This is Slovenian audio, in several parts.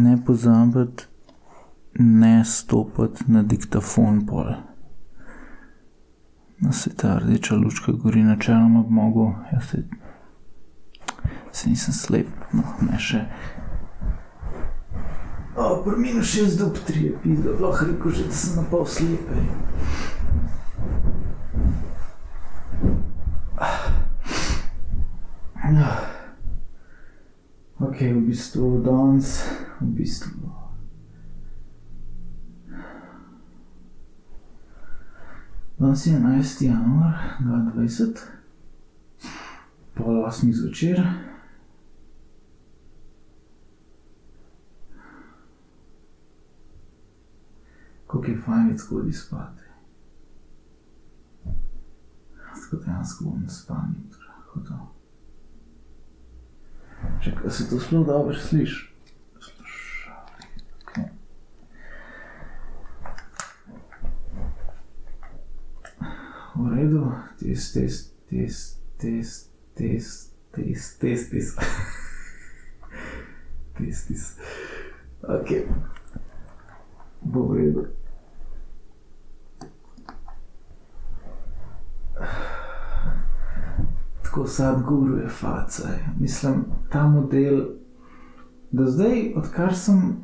Ne pozabiti, ne stopiti na diktafon pol. No, se ta rdeča lučka gori, načeloma bi mogel, jaz se nisem slep, no, ne še. Pri -6 dioptrije, pizda, bi lahko rekel že, da sem na pol slep, Ok, v bistvu danes, danes je 11. januar 2020, 7:30 zvečer. Koliko je fajn iti zgodaj spat. Tako dejansko bom naspan jutro, hotel. Čakaj, se to sploh dobro sliši? Okay. V redu, testis. Ok. Bo v redu. Tako Sadhguru je faca. Mislim, ta model, do zdaj, odkar sem,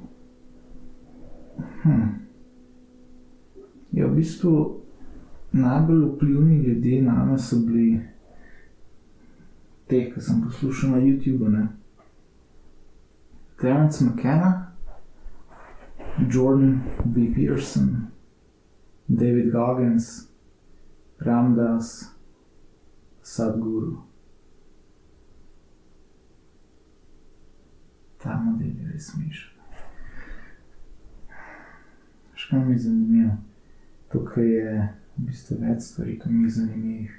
je v bistvu najbolj vplivni ljudje name so bili teh, ki sem poslušal na YouTubu, ne. Terence McKenna, Jordan B. Peterson, David Goggins, Ram Dass, Sadhguru. Ta model je res smešen. Veš, kaj mi je zanimivo? Tukaj je v bistvu več stvari, ki mi je zanimivih.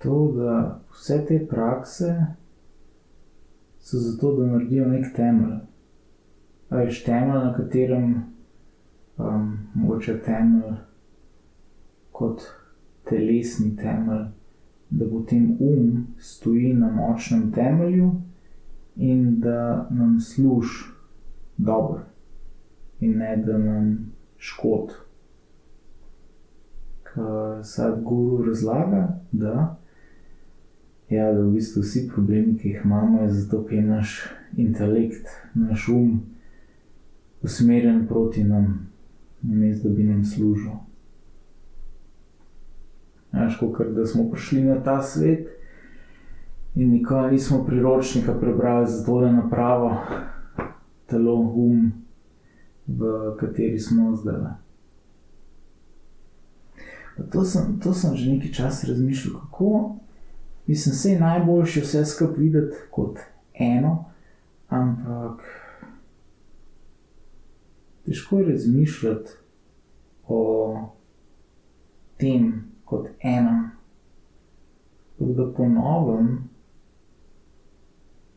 To, da vse te prakse so zato, da naredijo nek temelj. A veš, temelj, na katerem mogoče temelj kot telesni temelj, da potem stoji na močnem temelju in da nam služi dobro in ne, da nam škodi. Ker Sadhguru razlaga, da v bistvu vsi problemi, ki jih imamo, je zato, ker je naš intelekt, naš usmerjen proti nam, namesto da bi nam služil. Veš, kakor da smo prišli na ta svet in nikoli nismo priročnika prebrali zato, da napravo telo, v kateri smo zdajle. To sem že nekaj časa razmišljal, kako, mislim, saj najboljše vse skupaj videti kot eno, ampak težko je razmišljati o tem kot enem. Tako da po novem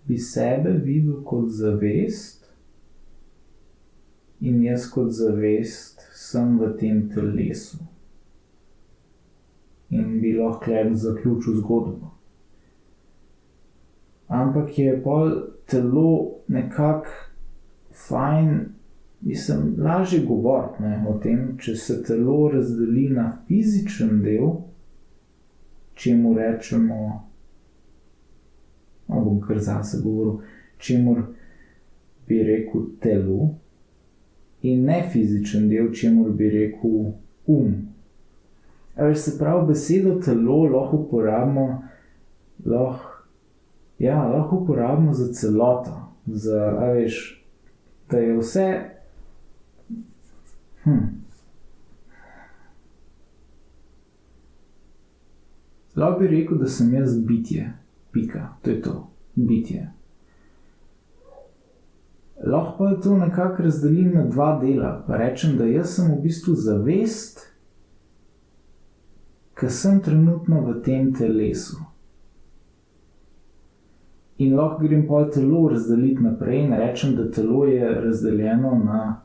bi sebe videl kot zavest in jaz kot zavest sem v tem telesu. In bi lahko zaključil zgodbo. Ampak je pol telo nekako fajn, mislim, lažje govoriti, ne, o tem, če se telo razdeli na fizičen del, čemu rečemo, bom kar zase govoril, čemur bi rekel telo, in nefizičen del, čemur bi rekel A veš, se pravi, besedo telo lahko uporabimo, lahko uporabimo za celoto, a veš, da je vse, lahko bi rekel, da sem jaz bitje, pika, to je to, bitje. Lahko pa to nekako razdelim na dva dela, pa rečem, da jaz sem v bistvu zavest, ki sem trenutno v tem telesu. In lahko grem pol telo razdeliti naprej in rečem, da telo je razdeljeno na,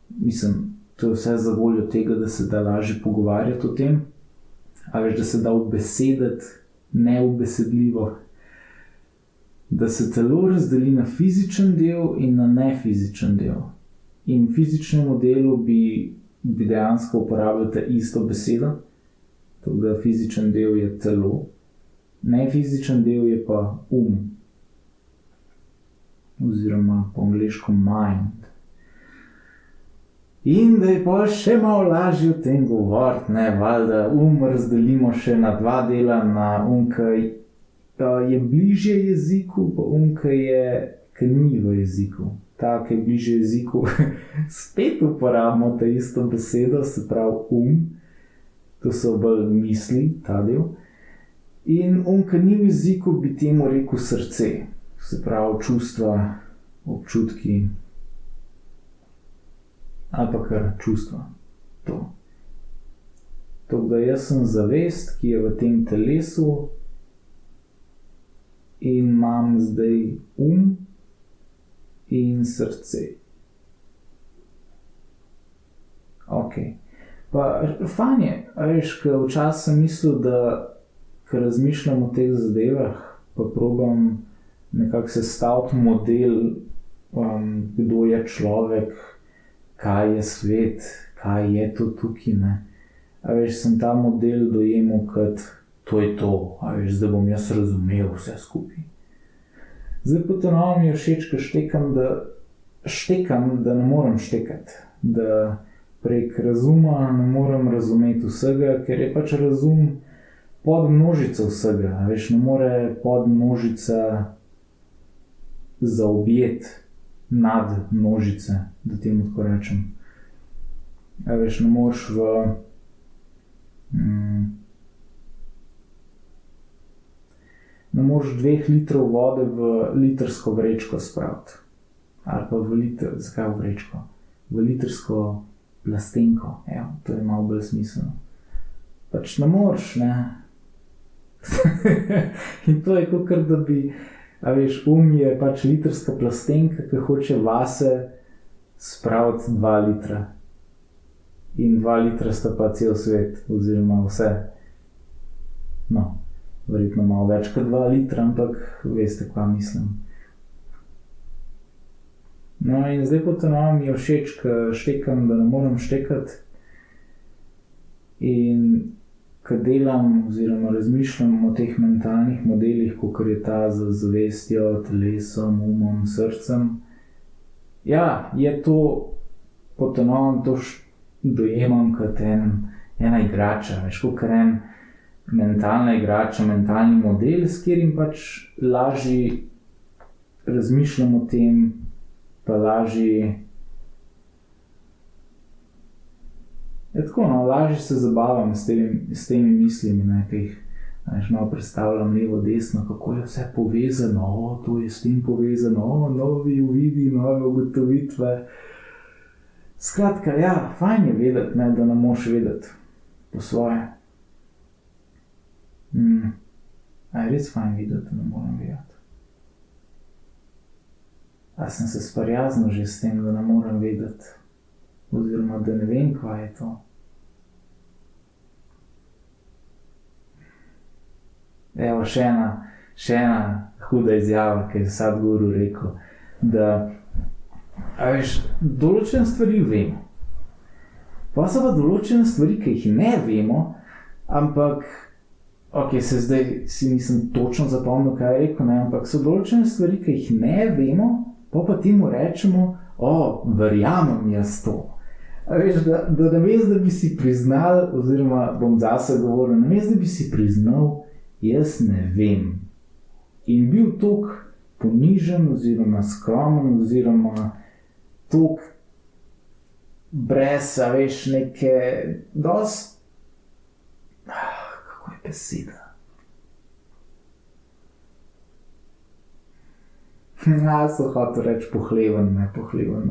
mislim, to je vse za voljo tega, da se da lažje pogovarjati o tem, a veš, da se da ubesediti neubesedljivo. Da se telo razdeli na fizičen del in na nefizičen del. In v fizičnem delu bi dejansko uporabljate isto besedo, tako da fizičen del je telo, nefizičen del je pa oziroma po angleško mind. In da je pa še malo lažje o tem govoriti, valjda razdelimo še na dva dela, na ki je bližje jeziku, pa ki ni v jeziku. Ta, ki je bližje jeziku, spet uporabimo ta isto besedo, se pravi to so bolj misli, ta del. In ki ni v jeziku, bi temu rekel srce, se pravi čustva, občutki, ali pa kar čustva. To. Tako da jaz sem zavest, ki je v tem telesu in imam zdaj in srce. Ok. Pa fajn je, ker včasih sem mislil, da ko razmišljam o teh zadevah, pa probam nekako sestaviti model, kdo je človek, kaj je svet, kaj je to tukaj, ne. Sem ta model dojemal kot to je to, zdaj bom jaz razumel vse skupaj. Zdaj pa to novo mi je všeč, ko štekam, da ne morem štekati, da prek razuma ne morem razumeti vsega, ker je pač razum podmnožica vsega, ne more podmnožica zaobjeti nadmnožice, da temu tako rečem. Ne moreš ne moreš 2 litrov vode v litrsko vrečko spraviti. Ali pa zakaj v vrečko? V litrsko plastenko, to je malo bolj smiselno. Pač ne moreš, ne. In to je kakor, da bi, je pač litrska plastenka, ki hoče vase spraviti 2 litra. In 2 litra sta pa cel svet, oziroma vse. No. Verjetno malo več kot 2 litra, ampak veste, kaj mislim. No in zdaj po to novo mi je všeč, ko štekam, da ne morem štekati. In ko delam oziroma razmišljam o teh mentalnih modelih, kakor je ta z zavestjo, telesom, srcem. Je to po to novem to dojemam kot ena igrača, kakor mentalna igrača, mentalni model, s katerim pač lažje razmišljam o tem, pa lažje lažje se zabavam s temi mislimi, ki jih malo predstavljam levo, desno, kako je vse povezano, to je s tem povezano, novi uvidi, nove ugotovitve. Skratka, fajn je vedeti, da ne moš vedeti po svoje. Je res fajn videti, da ne morem vedeti. A sem se sprijaznil že s tem, da ne morem vedeti, oziroma da ne vem, kaj je to. Še ena huda izjava, ki je Sadhguru rekel, da določene stvari vemo. Pa so pa določene stvari, ki jih ne vemo, ampak se zdaj si nisem točno zapomnil, kaj je rekel, ampak so določene stvari, ki jih ne vemo, pa temu rečemo, verjamem jaz to. Da namesto, da bi si priznal, oziroma bom zase govoril, namesto, da bi si priznal, jaz ne vem. In bil toliko ponižen, oziroma skromen, oziroma toliko brez, neke dosti, kako je beseda? So hotel reči pohleven, ne pohleven.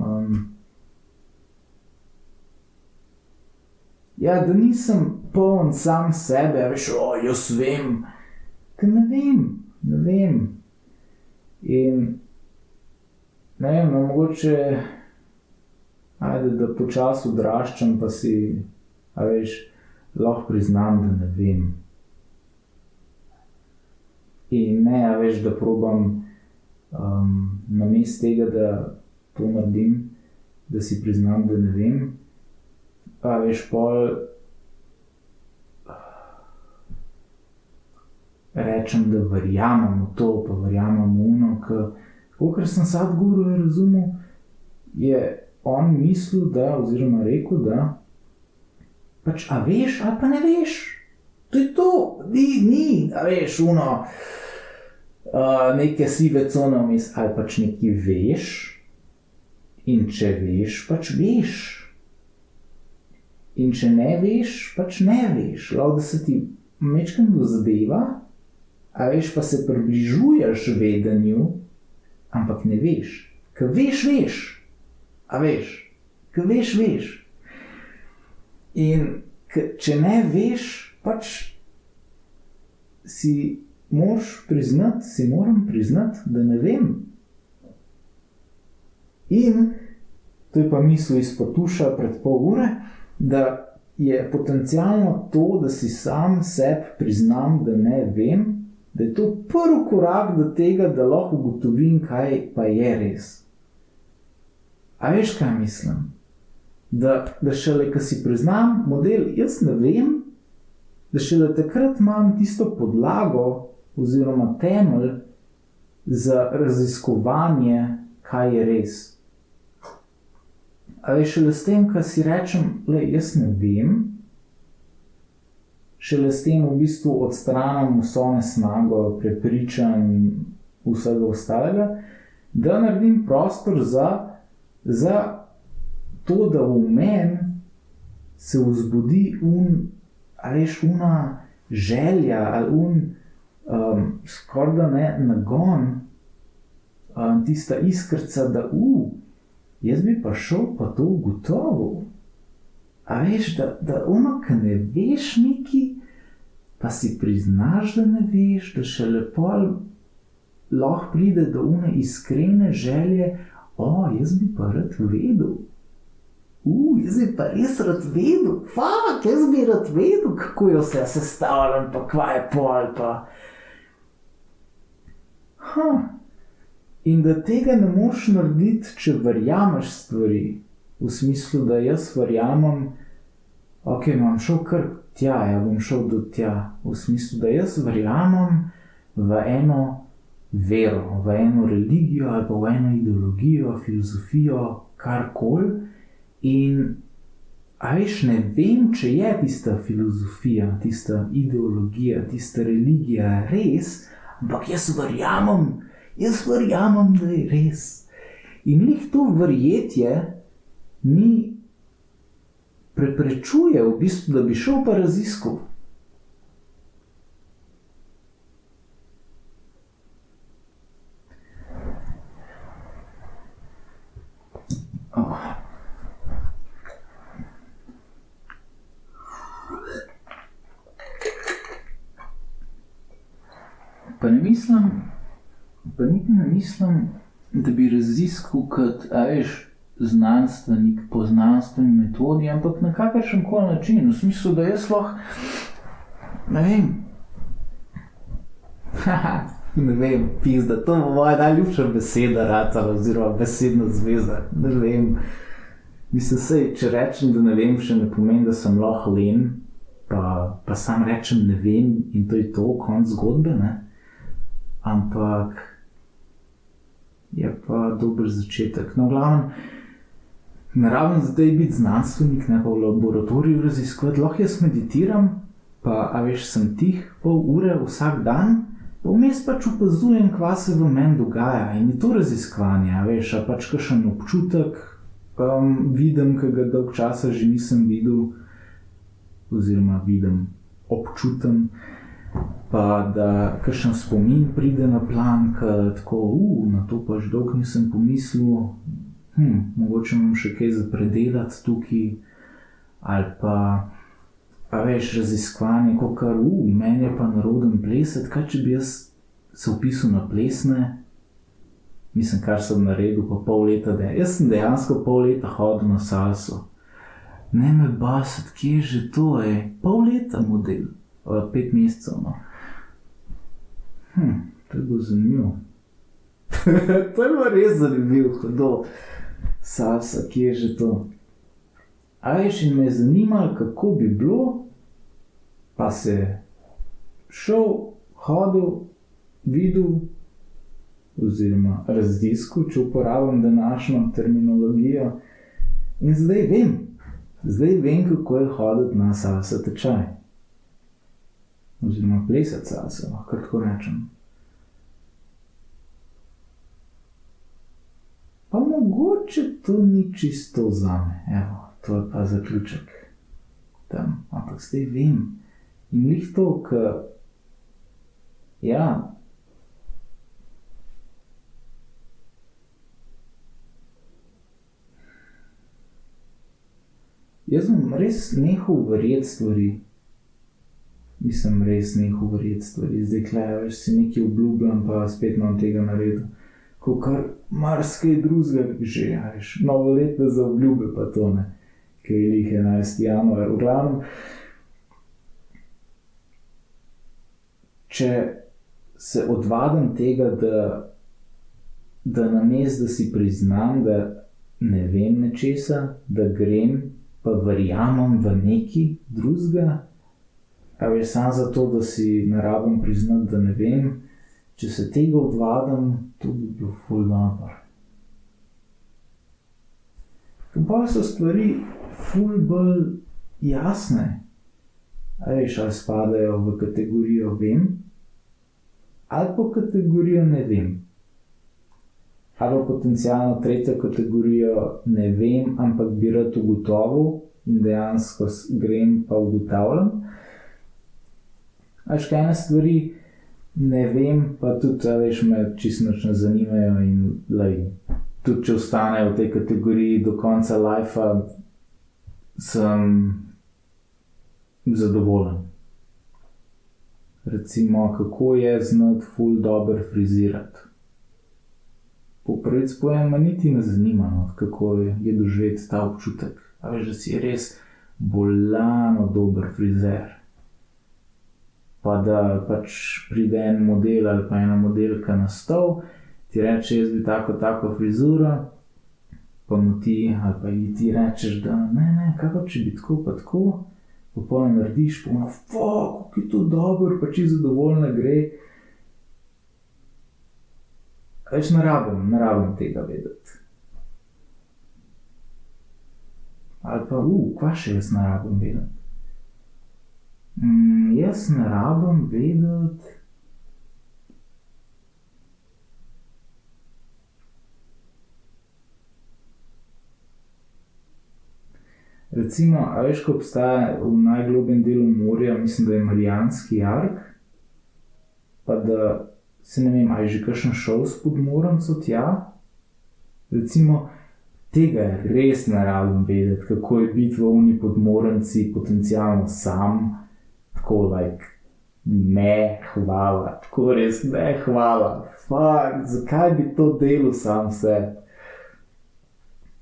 Da nisem poln sam sebe, jaz vem. Ker ne vem. In ne vem, mogoče da počasi odraščam, pa si, lahko priznam, da ne vem. In ne, veš, da probam namesto tega, da to naredim, da si priznam, da ne vem, pa veš, pol rečem, da verjamem v to, pa verjamem v ono, kakor sem Sadhguru razumel, je on mislil, da, oziroma rekel, da pač, a veš, ali pa ne veš. To je to, ni, a veš, neke sive cone vmes, ali pač nekaj veš, in če veš, pač veš. In če ne veš, pač ne veš. Lahko da se ti mečkam dozadeva, a veš, pa se približuješ vedenju, ampak ne veš. Ker veš, veš. A veš, ker veš, veš. In če ne veš, pač moram priznati, da ne vem. In to je pa misel iz Potuša pred pol ure, da je potencialno to, da si sam sebi priznam, da ne vem, da je to prvi korak do tega, da lahko ugotovim, kaj pa je res. A veš, kaj mislim? Da šele, ko si priznam model, jaz ne vem, da šele takrat imam tisto podlago oziroma temelj za raziskovanje, kaj je res. A veš, šele s tem, ko si rečem, jaz ne vem, šele s tem v bistvu odstranim vso nesnago, prepričanj in vsega ostalega, da naredim prostor za to, da v meni se vzbudi una želja ali skoraj da ne nagon, tista iskrca, da jaz bi pa šel pa to ugotovil. A veš, da ono, ki ne veš neki, pa si priznaš, da ne veš, da šele pol lahko pride do one iskrene želje, jaz bi pa rad vedel. Jaz bi pa res rad vedel, jaz bi rad vedel, kako je vse sestavljeno, pa kva je pol, pa. In da tega ne moš narediti, če verjameš stvari, v smislu, da jaz verjamem, bom šel kar tja, bom šel do tja, v smislu, da jaz verjamem v eno vero, v eno religijo ali pa v eno ideologijo, filozofijo, karkoli. In, a veš, ne vem, če je tista filozofija, tista ideologija, tista religija res, ampak jaz verjamem, da je res. In lih to verjetje mi preprečuje v bistvu, da bi šel pa raziskal. Pa niti ne mislim, da bi raziskal kot, znanstvenik po znanstveni metodi, ampak na kakršen koli način, v smislu, da jaz lahko, ne vem, pizda, to je moja najljubša beseda ratala, oziroma besedna zveza, ne vem. Mislim, če rečem, da ne vem, še ne pomeni, da sem lahko len, pa sam rečem ne vem in to je to, konc zgodbe, ne. Ampak je pa dober začetek. No, v glavnem, ne rabim zdaj biti znanstvenik, ne pa v laboratoriju raziskovati, lahko jaz meditiram, pa sem tih pol ure vsak dan, pa vmes pač opazujem, kva se v meni dogaja in je to raziskovanje, a pač kakšen občutek vidim, ki ga dolg časa že nisem videl, oziroma vidim, občutem, pa da kakšen spomin pride na plan, ki tako, na to pa že dolgo nisem pomislil, mogoče imam še kaj za predelati tukaj, ali pa, raziskovanje, kakor, meni je pa naroden plesati, kaj če bi jaz se vpisal na plesne, mislim, kar sem naredil pa pol leta, jaz sem dejansko pol leta hodil na salso. Ne me basati, kje je že to, pol leta model, 5 mesecev, no. To je bilo zanimivo. To je bilo res zanimivo, hudo. Salsa, kje je že to? A veš, in me je zanimalo, kako bi bilo, pa se šel, hodil, videl, oziroma razdiskal, če uporabljam današnjo terminologijo. In zdaj vem, kako je hoditi na salsa tečaj. Oziroma plesati salsa, lahko tako rečem. Pa mogoče to ni čisto zame, evo, to je pa zaključek tam, ampak zdaj vem. In lih to, ja, jaz bom res nehal verjeti stvari. Mislim, res nehal verjeti stvari. Zdaj klej, veš, si nekaj obljubljam, pa spet imam tega naredil. Kar marsikaj drugega že, veš, novoletne zaobljube pa to, ne, ki je lih 11. januar. V glavnem, če se odvadim tega, da namesto, da si priznam, da ne vem nečesa, da grem, pa verjamem v nekaj drugega, a veš, samo zato, da si ne rabim priznati, da ne vem, če se tega odvadim, to bi bilo ful dobro. Pa so stvari ful bolj jasne. A veš, ali spadajo v kategorijo vem, ali pa kategorijo ne vem. Ali pa potencialno tretjo kategorijo ne vem, ampak bi rad ugotovil in dejansko grem pa ugotavljam. Veš, kaj ene stvari ne vem, pa tudi, veš, me čisto nič ne zanimajo in tudi če ostanejo v tej kategoriji do konca lifea, sem zadovoljen. Recimo, kako je znati ful dobro frizirati. Po pravic povem, me niti ne zanima, no, kako je doživeti ta občutek. A veš, da si res bolano dober frizer. Pa da pač pride en model ali pa ena modelka na stol, ti reče, jaz bi tako frizuro, pa mu ti, ali pa ti rečeš, da ne, kako če bi tako pa tako, pa potem narediš, pa ono, kako je to dobro, pa čisto zadovoljno gre. Več ne rabim tega vedeti. Ali pa, kva še jaz ne rabim vedeti? Jaz ne rabim vedeti, recimo, a veš, ko obstaja v najglobjem delu morja, mislim, da je Marijanski jark, pa da se ne vem, a je že kakšen šel s podmoranco tja, recimo, tega res ne rabim vedeti, kako je biti v oni podmoranci potencialno sam, tako ne hvala, tako res ne hvala, zakaj bi to delal sam sebi?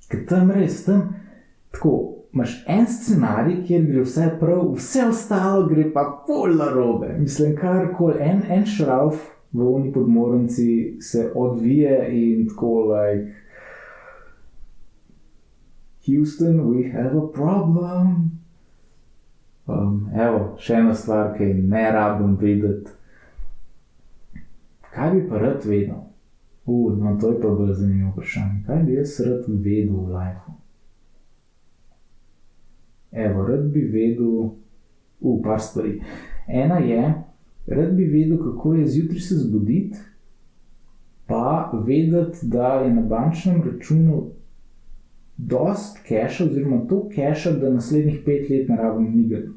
Ker tam res, tako, imaš en scenarij, kjer gre vse prav, vse ostalo gre pa ful narobe. Mislim, karkoli, en šrauf v oni podmoranci se odvije in tako, Houston, we have a problem. Evo, še ena stvar, ki ne rabim vedeti. Kaj bi pa rad vedel? No, to je pa bolj zanimivo vprašanje. Kaj bi jaz rad vedel v lifeu? Evo, rad bi vedel, par stvari. Ena je, rad bi vedel, kako je zjutraj se zbuditi, pa vedeti, da je na bančnem računu dost keša, oziroma to keša, da naslednjih 5 let ne rabim migati.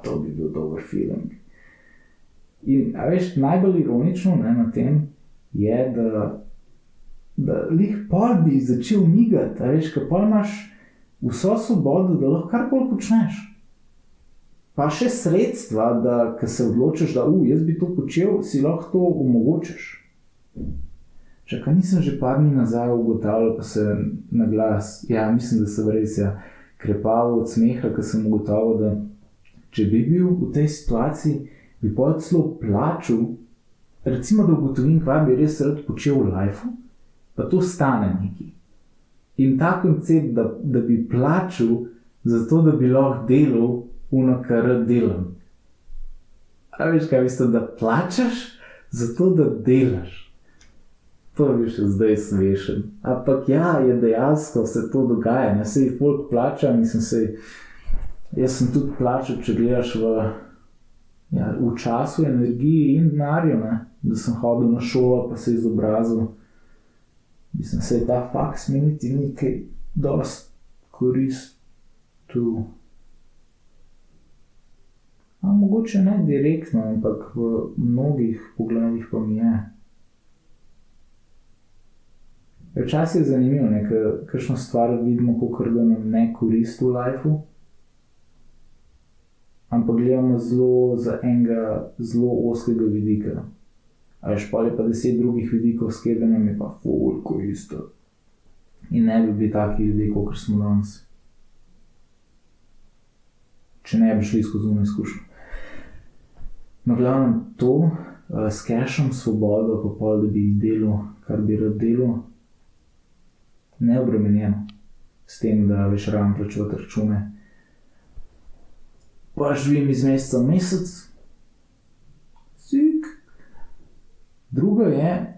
To bi bil dober feeling. In, a veš, najbolj ironično, ne, na tem je, da lih pol bi začel migati, a veš, ker pol imaš vso svobodo, da lahko karkoli počneš. Pa še sredstva, da, ko se odločiš, da jaz bi to počel, si lahko to omogočiš. Čakaj, nisem že par dni nazaj ugotavljal, pa se na glas, mislim, da sem res krepal od smeha, ko sem ugotavljal, da če bi bil v tej situaciji, bi pa celo plačal, recimo da ugotovim, kaj bi res rad počel v lifeu, pa to stane neki. In ta koncept, da bi plačal zato, da bi lahko delal ono, kar rad delam. A veš, kaj mislim, da plačaš zato, da delaš. To bi še zdaj smešen. Ampak ja, je dejansko se to dogaja. Ne? Sej folk plača, jaz sem tudi plačal, če gledaš v času, energiji in denarju, ne? Da sem hodil na šolo, pa se izobrazil. Mislim, sej ta faks mi niti nekaj dost koristil. Mogoče ne direktno, ampak v mnogih pogledih pa mi je. Včasih je zanimivo, kakšno stvar vidimo, kakor da nam ne koristi v lifeu, ampak gledamo z enega zelo ozkega vidika. A veš, pol je pa 10 drugih vidikov, s katerimi nam je pa ful koristi. In ne bi bili taki ljudje, kakor smo danes. Če ne bi šli skozi ono izkušnjo. No, glavnem to, s cashom, svobodo, pa pol, da bi delal, kar bi rad delal, neobremenjeno s tem, da veš rabim plačevati račune. Pa živim iz meseca v mesec. Sik. Drugo je,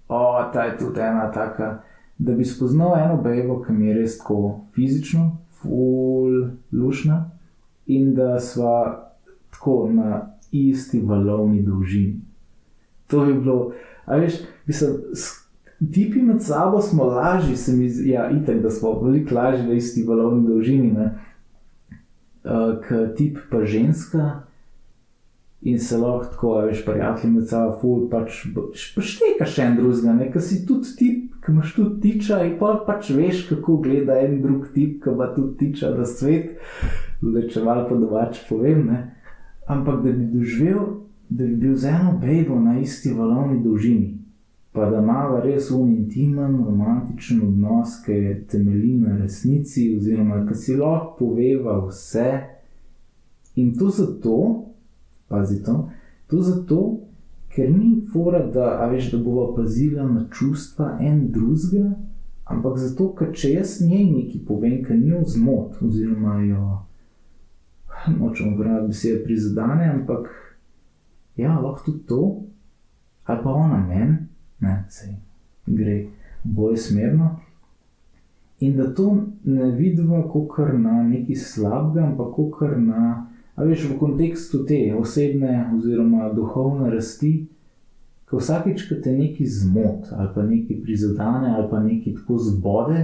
ta je tudi ena taka, da bi spoznal eno bejbo, ki mi je res tako fizično, ful lušna in da sva tako na isti valovni dolžini. To bi bilo, a veš, tipi med sabo smo lažji, itak, da smo veliko lažji na isti valovni dolžini, ne? K tip pa ženska in se lahko tako, a veš, prijatelji med sabo ful, pač štekaš en drugega, ne? Ka si tudi tip, ki imaš tudi tiča in pač veš, kako gleda en drug tip, ki ima tudi tiča na svet, da če malo po domače povem, ne? Ampak da bi doživel, da bi bil z eno bejbo na isti valovni dolžini, pa da imava res intimen, romantičen odnos, ki temelji na resnici, oziroma ki si lahko poveva vse. In to zato, pazi to, ker ni fora, da bova pazila na čustva en drugega, ampak zato, ker če jaz njej nekaj povem, ker njo zmot, oziroma jo, nočem uporabiti besede prizadene, ampak ja, lahko tudi to, ali pa ona meni, ne, sej gre oboje smerno, in da to ne vidiva kakor na nekaj slabega, ampak kakor na, a veš, v kontekstu te osebne oziroma duhovne rasti, ko vsakič, ko te nekaj zmot, ali pa nekaj prizadene, ali pa nekaj tako zbode,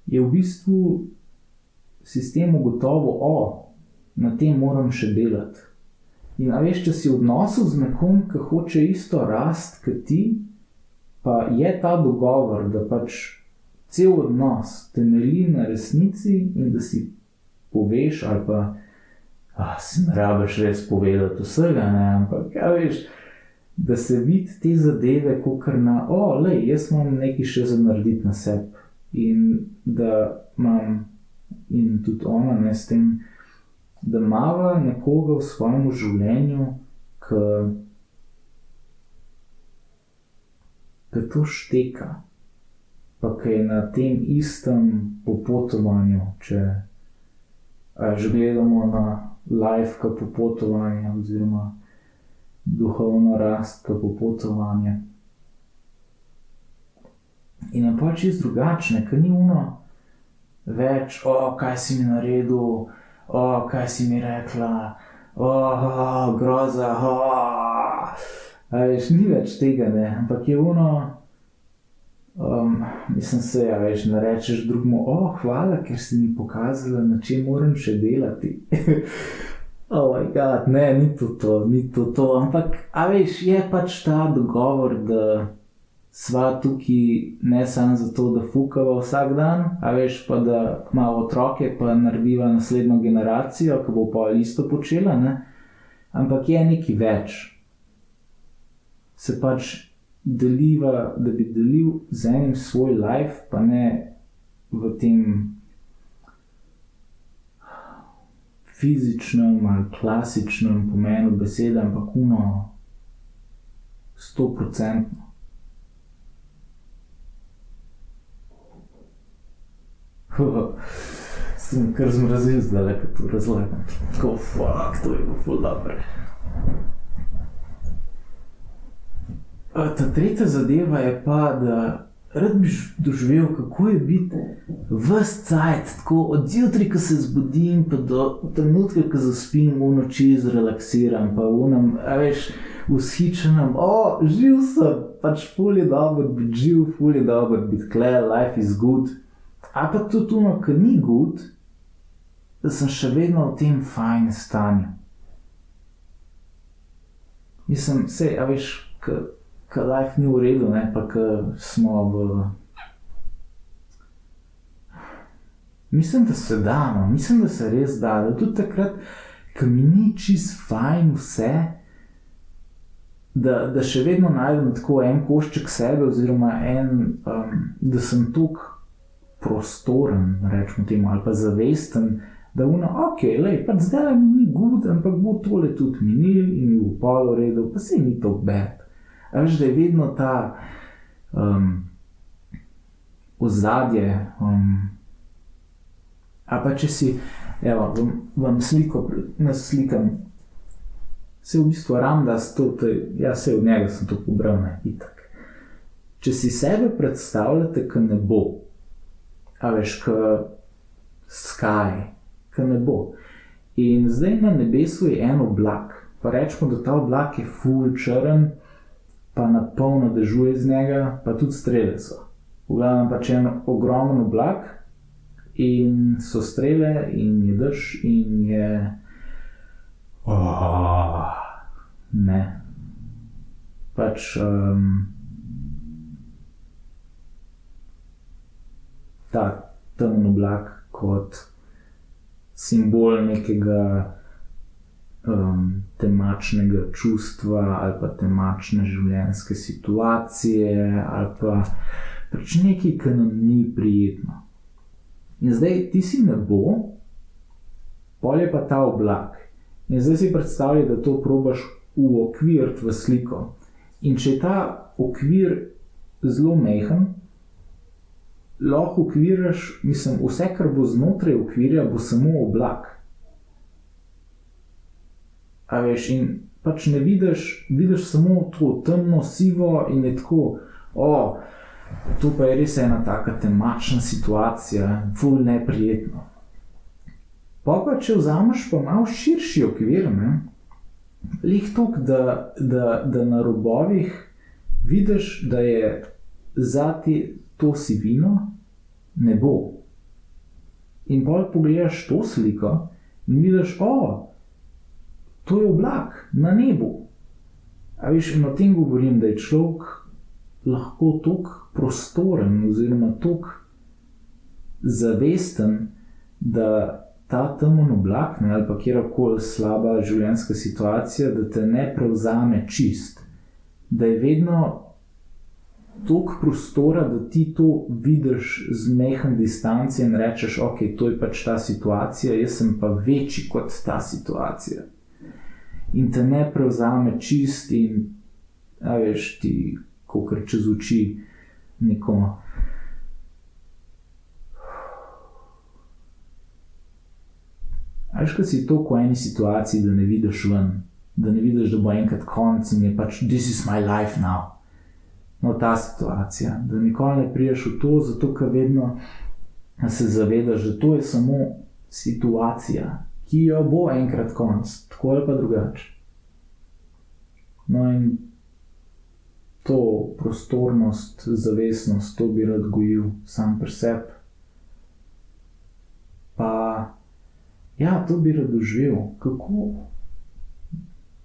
je v bistvu sistem ugotovil, na tem moram še delati. In a veš, če si v odnosu z nekom, ki hoče isto rast kot ti, pa je ta dogovor, da pač cel odnos temelji na resnici in da si poveš, ali pa si ne rabiš res povedati vsega, ne, ampak a veš, da se vidi te zadeve kakor na, lej, jaz imam nekaj še za narediti na sebi in da imam, in tudi ona, ne, s tem, da imava nekoga v svojem življenju, ki to šteka, pa ki je na tem istem popotovanju, če že gledamo na life ka popotovanje, oziroma duhovno rast ka popotovanje. In je pač čisto drugačne, ker ni ono več, kaj si mi naredil, kaj si mi rekla, groza, veš, ni več tega, ne, ampak je ono, mislim se, veš, ne rečeš drugmu, hvala, ker si mi pokazala, na čem moram še delati. Oh my god, ne, ni to to, ampak, veš, je pač ta dogovor, da sva tukaj ne samo zato, da fukava vsak dan, veš, pa da ima otroke, pa narediva naslednjo generacijo, ki bo pa isto počela, ne, ampak je nekaj več. Se pač deliva, da bi delil z enim svoj life, pa ne v tem fizičnem ali klasičnem pomenu besede, ampak 100%. Sem kar zmrazil zdaj, ko to razlagam. Tako, to je bilo ful dobro. Ta tretja zadeva je pa, da rad bi doživel, kako je biti ves cajt, tako od zjutraj, ko se zbudim, pa do trenutka, ko zaspim, v noči zrelaksiram, pa vzhičenem, živ sem, pač ful je dobro biti živ, ful je dobro biti kle, life is good. A pa tudi ko ni good, da sem še vedno v tem fajn stanju. Mislim, ko life ni v redu, ne, pa ko smo Mislim, da se da, no. Mislim, da se res da. Da tudi takrat, ko mi ni čist fajn vse, da še vedno najdem tako en košček sebe, oziroma da sem toliko prostoren, rečemo temu, ali pa zavesten, da pač zdaj mi ni good, ampak bo tole tudi minil in mi bo pol v redu, pa saj ni to bad. A veš, da je vedno ta ozadje, a pa če si, evo, vam sliko naslikam, se v bistvu Ramdas, se od njega sem to pobral, ne, itak. Če si sebe predstavljate kot nebo, a veš, sky, kot nebo. In zdaj na nebesu je en oblak, pa rečemo, da ta oblak je ful črn, pa napolno dežuje z njega, pa tudi strele so. V glavnem pač en ogromen oblak in so strele in je dež in je... ne. Pač... ta temen oblak kot simbol nekega temačnega čustva ali pa temačne življenjske situacije ali pa pač nekaj, ki nam ni prijetno. In zdaj ti si nebo, pol je pa ta oblak. In zdaj si predstavljaj, da to probaš uokviriti v sliko. In če je ta okvir zelo majhen, lahko okviraš, vse, kar bo znotraj okvirja, bo samo oblak. A veš, in pač ne vidiš samo to temno, sivo in je tako, to pa je res ena taka temačna situacija, ful neprijetno. Pa če vzameš pa malo širši okvir, ne, lih toliko, da na robovih vidiš, da je za to sivino nebo. In pol pogledaš to sliko in vidiš, to je oblak na nebu. A veš, in o tem govorim, da je človek lahko toliko prostoren oziroma toliko zavesten, da ta temen oblak, ali pa kjerkoli slaba življenjska situacija, da te ne prevzame čist. Da je vedno toliko prostora, da ti to vidiš z majhne distance in rečeš, to je pač ta situacija, jaz sem pa večji kot ta situacija. In te ne prevzame čist in, a veš, ti kakor čez oči neko... A veš, kad si toliko v eni situaciji, da ne vidiš ven, da ne vidiš, da bo enkrat konc in je pač this is my life now. No, ta situacija, da nikoli ne priješ v to, zato ker vedno se zavedaš, da to je samo situacija, ki jo bo enkrat konc, tako ali pa drugače. No in to prostornost, zavestnost, to bi rad gojil sam pri sebi. Pa, to bi rad doživel, kako,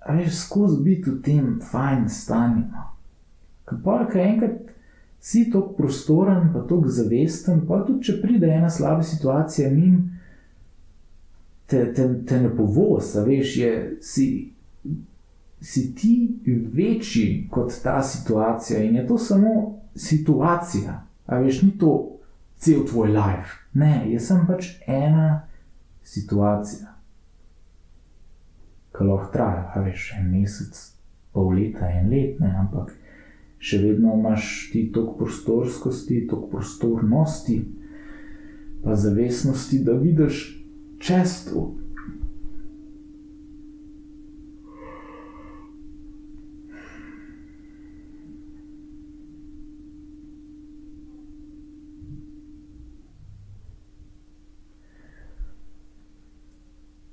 a veš, skozi biti v tem fajn stanju. Ker enkrat si toliko prostoren, pa toliko zavesten, pa tudi če pride ena slaba situacija mim, te ne povoz, a veš, si ti večji kot ta situacija in je to samo situacija, a veš, ni to cel tvoj life. Ne, jaz sem pač ena situacija. ki lahko traja, a veš, en mesec, pol leta, en let, ne, ampak še vedno imaš ti toliko prostorskosti, toliko prostornosti, pa zavestnosti, da vidiš čez to.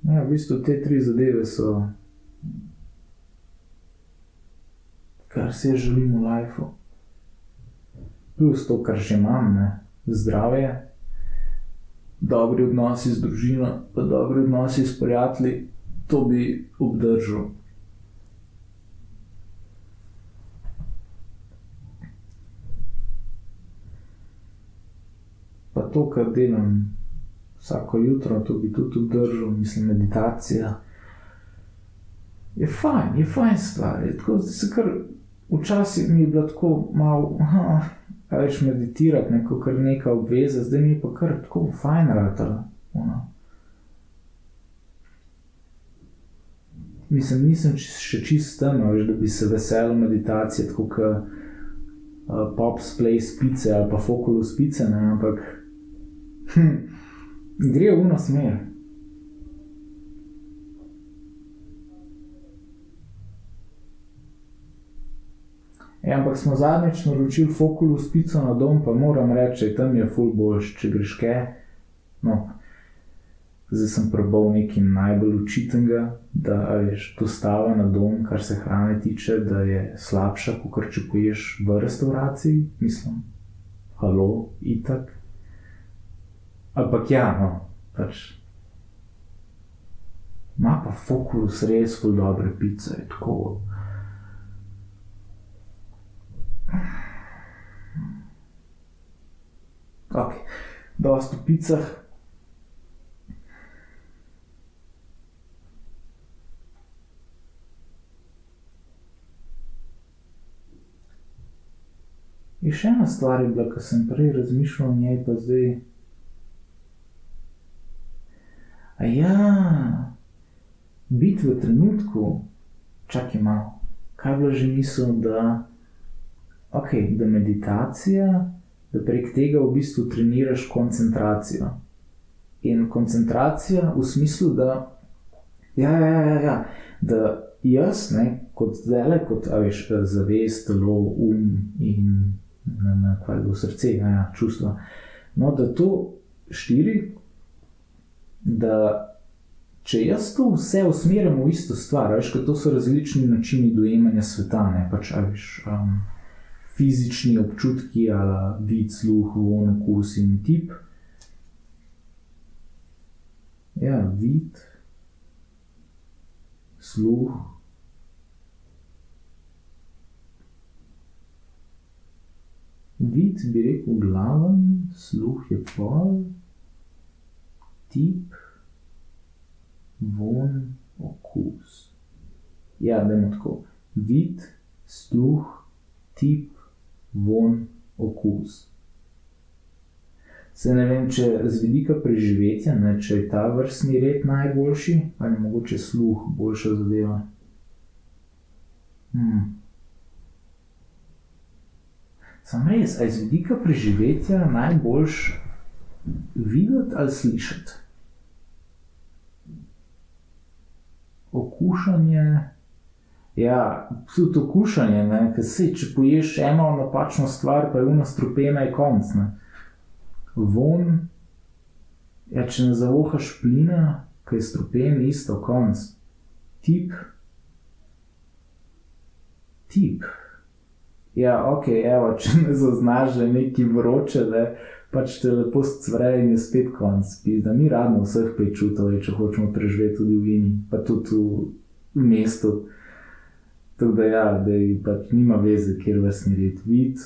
Ja, v bistvu te 3 zadeve so, kar si želim v lifeu. Plus to, kar že imam, ne, zdravje, dobri odnosi z družino, pa dobri odnosi s prijatelji, to bi obdržal. Pa to, kar delam vsako jutro, to bi tudi obdržal, mislim, meditacija. Je fajn stvar, je tako, da se kar včasih mi je bilo tako malo, a veš, meditirati, neko kar neka obveza, zdaj mi je pa kar tako fajn ratalo, Mislim, nisem še čist tam, veš, da bi se veselil meditacije, tako kot Pops Place pice ali pa Foculus pice, ne, ampak gre v ono smer. Ampak smo zadnjič naročili Foculus pico na dom, pa moram reči, tam je ful boljš, če greš kaj. No, zdaj sem prebal nekaj najbolj očitnega, da, veš, dostava na dom, kar se hrane tiče, da je slabša, kakor če poješ v restauraciji, mislim. Halo, itak. Ampak ja, no, pač. Ma pa Foculus res ful dobre pice, je tako. Ok, dosti o picah. In še ena stvar je bila, ko sem prej razmišljal o njej, pa zdaj. Biti v trenutku, čakaj malo, kaj je bila že misel, da meditacija, da prek tega v bistvu treniraš koncentracijo. In koncentracija v smislu, da da jaz, ne, kot zdajle, kot, zavest, telo, in kaj je bilo srce, čustva. No, da to 4, da če jaz to vse usmerim v isto stvar, ker to so različni načini dojemanja sveta, ne, pač, fizični občutki, ali vid, sluh, vonj, okus in tip. Ja, vid, sluh, vid bi rekel glaven, sluh je pol, tip, vonj, okus. Ja, dajmo tako. Vid, sluh, tip, vonj, okus. Se ne vem, če z vidika preživetja, ne, če je ta vrstni red najboljši, ali mogoče sluh boljša zadeva. Sam res, a je z vidika preživetja najboljš videti ali slišati? Okušanje, ja, tudi okušanje, ne, ker če poješ eno napačno stvar, pa je ona strupena, je konc, ne. Vonj, ja, če ne zavohaš plina, ki je strupen, isto, konc. Tip, ja, okej, evo, če ne zaznaš, da je nekaj vroče, ne, pač te lepo scvre in je spet konc. Da mi radimo vseh 5 čutov, če hočemo preživeti tudi v Vini, pa tudi v mestu. Tako da ja, da pač nima veze, kjer vrstni red. Vid,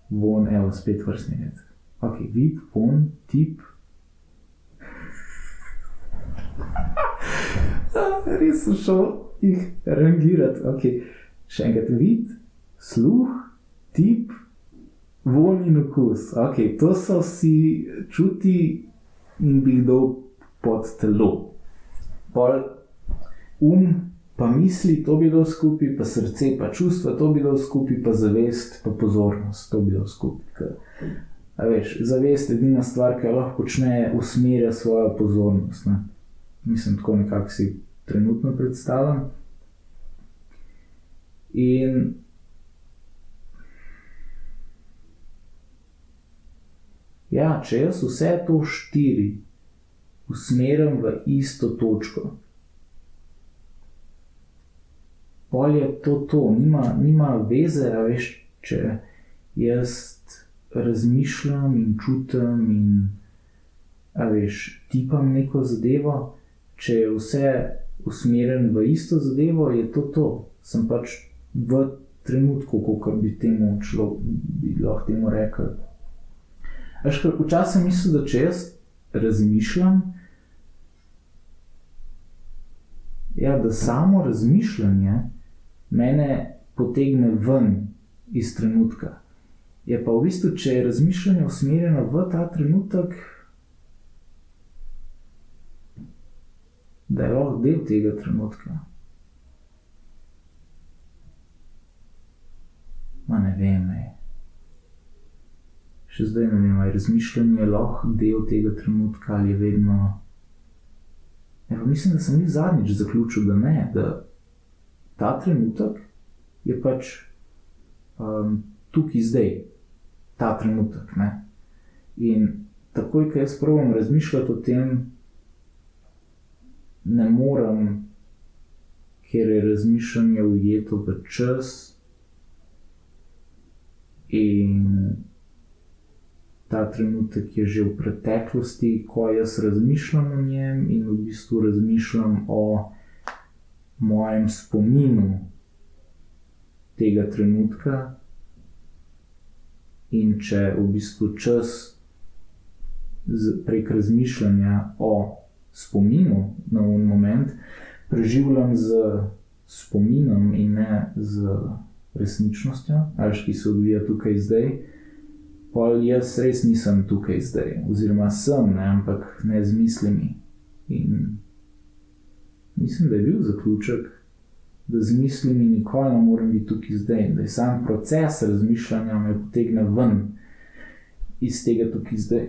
vonj, evo, spet vrstni red. Ok, vid, vonj, tip. Res sem šel jih rangirati. Ok, še enkrat, vid, sluh, tip, vonj in okus. Ok, to so vsi čuti in bi jih dal pod telo. Pol, pa misli, to bi dal skupaj, pa srce, pa čustva, to bi dal skupaj, pa zavest, pa pozornost, to bi dal skupaj. A veš, zavest je edina stvar, ki jo lahko počne, usmerja svojo pozornost. Ne? Mislim, tako nekako si trenutno predstavljam. In ja, če jaz vse to 4 usmerim v isto točko, pol je to, nima veze, a veš, če jaz razmišljam in čutim in, a veš, tipam neko zadevo, če je vse usmerjen v isto zadevo, je to. Sem pač v trenutku, kakor bi lahko temu rekel. Veš, ker včasih sem mislil, da če jaz razmišljam, ja, da samo razmišljanje mene potegne ven iz trenutka. Je pa v bistvu, če je razmišljanje usmerjeno v ta trenutek, da je lahko del tega trenutka. Ma ne vem, Še zdaj ne vem, je razmišljanje lahko del tega trenutka ali je vedno... Ja, pa mislim, da sem jih zadnjič zaključil, da ne, da ta trenutek je pač tukaj zdaj, ta trenutek, ne. In takoj, ko jaz probam razmišljati o tem, ne morem, ker je razmišljanje ujeto v čas in ta trenutek je že v preteklosti, ko jaz razmišljam o njem in v bistvu razmišljam o mojem spominu tega trenutka. In če v bistvu čas prek razmišljanja o spominu na un moment preživljam z spominom in ne z resničnostjo, ki se odvija tukaj zdaj, pol jaz res nisem tukaj zdaj, oziroma sem, ne, ampak ne z mislimi. In mislim, da je bil zaključek, da z mislimi nikoli ne morem biti tukaj zdaj, da je sam proces razmišljanja me potegne ven iz tega tukaj zdaj.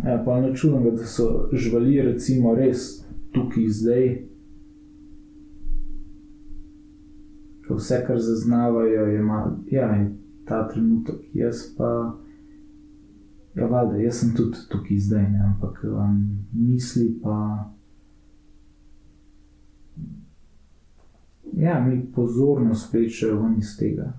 Ja, pa ne čudem, da so živali recimo res tukaj zdaj, ko vse, kar zaznavajo, je ta trenutek, jaz pa, ja, valjda, jaz sem tudi tukaj zdaj, ne, ampak misli pa, ja, mi pozornost prečajo ven iz tega.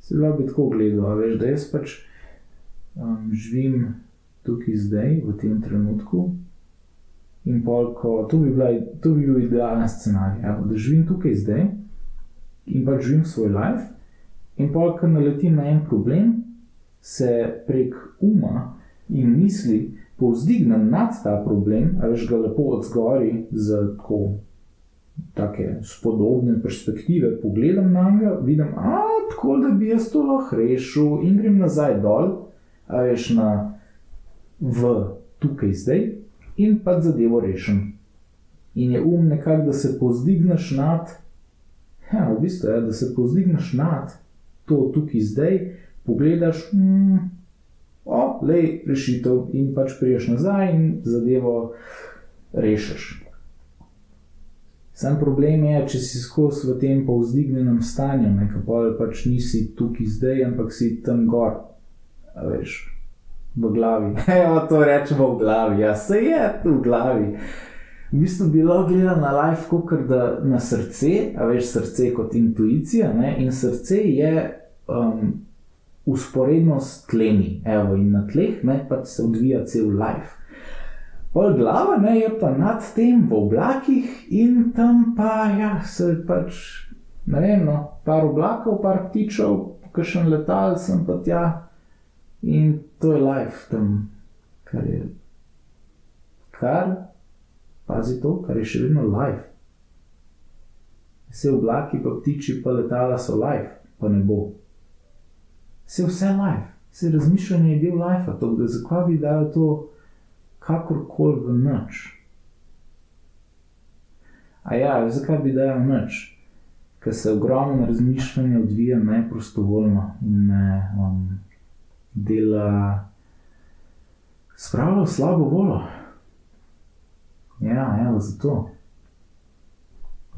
Se lahko bi tako gledal, veš, da jaz pač živim tukaj zdaj, v tem trenutku, in pol, to bi bil idealen scenarij, da živim tukaj zdaj in pač živim svoj life, in pol, ko naletim na en problem, se prek uma in misli povzdignem nad ta problem, a veš ga lepo odzgori z take spodobne perspektive, pogledam na njega, vidim, tako da bi jaz to lahko rešil in grem nazaj dol, a veš v tukaj zdaj in pa zadevo rešim. In je nekako, da se povzdigneš nad, v bistvu je, da se povzdigneš nad to tukaj zdaj, pogledaš, rešitev in pač priješ nazaj in zadevo rešiš. Sam problem je, če si skozi v tem povzdignjenem stanju, ko pač nisi tukaj zdaj, ampak si tam gor, a veš, v glavi. To rečemo v glavi, ja, se je tu v glavi. V bistvu bi lahko gledal na life kakor da na srce, a veš, srce kot intuicija, ne, in srce je usporedno s tlemi, in na tleh, ne, pač se odvija cel life. Pol glava, ne, je pa nad tem v oblakih in tam pa, ja, se pač, ne vem, par oblakov, par ptičev, kakšen letal sem pa tja. In to je life tam, pazi to, kar je še vedno life. Vse oblaki pa ptiči pa letala so life, pa ne bo. Se vse life, se razmišljanje je del life, to, da zakaj bi dal to kakorkoli v nič. A ja, zakaj bi dal nič? Ker se ogromno razmišljanje odvija neprostovoljno in me dela spravlja v slabo voljo. Ja, evo, zato.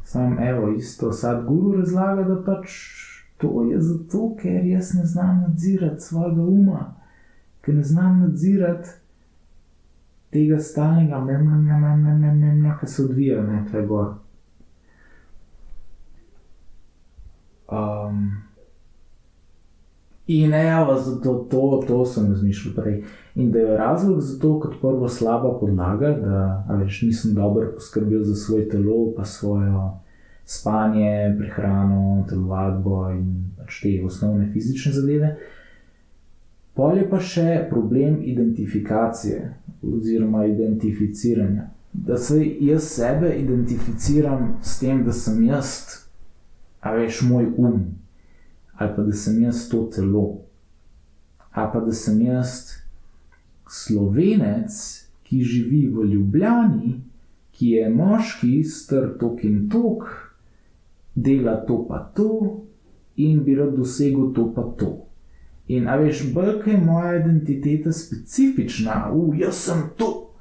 Sam, evo, isto Sadhguru razlaga, da pač to je zato, ker jaz ne znam nadzirati svojega uma, ker ne znam nadzirati tega stalnega ki se odvija, tle gor. In evo, zato to sem razmišljal prej. In da je razlog za to kot prvo slaba podlaga, da nisem dobro poskrbel za svoj telo, pa svojo spanje, prehrano, telovadbo in pač te osnovne fizične zadeve. Pol je pa še problem identifikacije oziroma identificiranja. Da se jaz sebe identificiram s tem, da sem jaz, moj ali pa da sem jaz to telo, ali pa da sem jaz Slovenec, ki živi v Ljubljani, ki je moški, star tok in tok, dela to pa to in bi rad dosegel to pa to. In bolj je moja identiteta specifična, jaz sem to.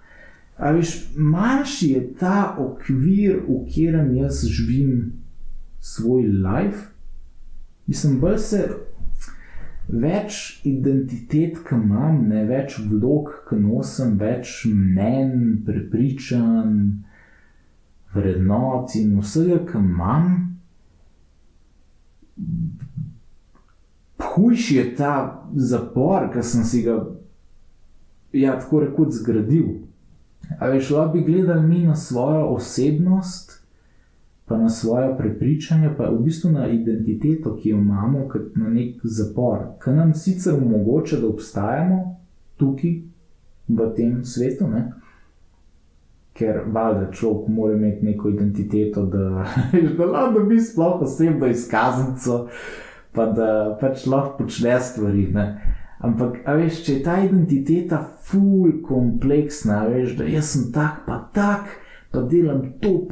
Manjši je ta okvir, v katerem jaz živim svoj life. Mislim, bolj se več identitet, ki imam, ne več vlog, ki nosim, več mnen, prepričanj, vrednot in vsega, ki imam, hujši je ta zapor, ki sem si ga, tako rekoč zgradil. Lahko bi gledali mi na svojo osebnost, pa na svoje prepričanje, pa v bistvu na identiteto, ki jo imamo, kot na nek zapor, ki nam sicer omogoča, da obstajamo tukaj, v tem svetu, ne? Ker valjda človek mora imeti neko identiteto, da lahko dobi sploh osebno izkaznico, pa da pač lahko počne stvari, ne? Ampak, če je ta identiteta ful kompleksna, da jaz sem tak, pa delam to,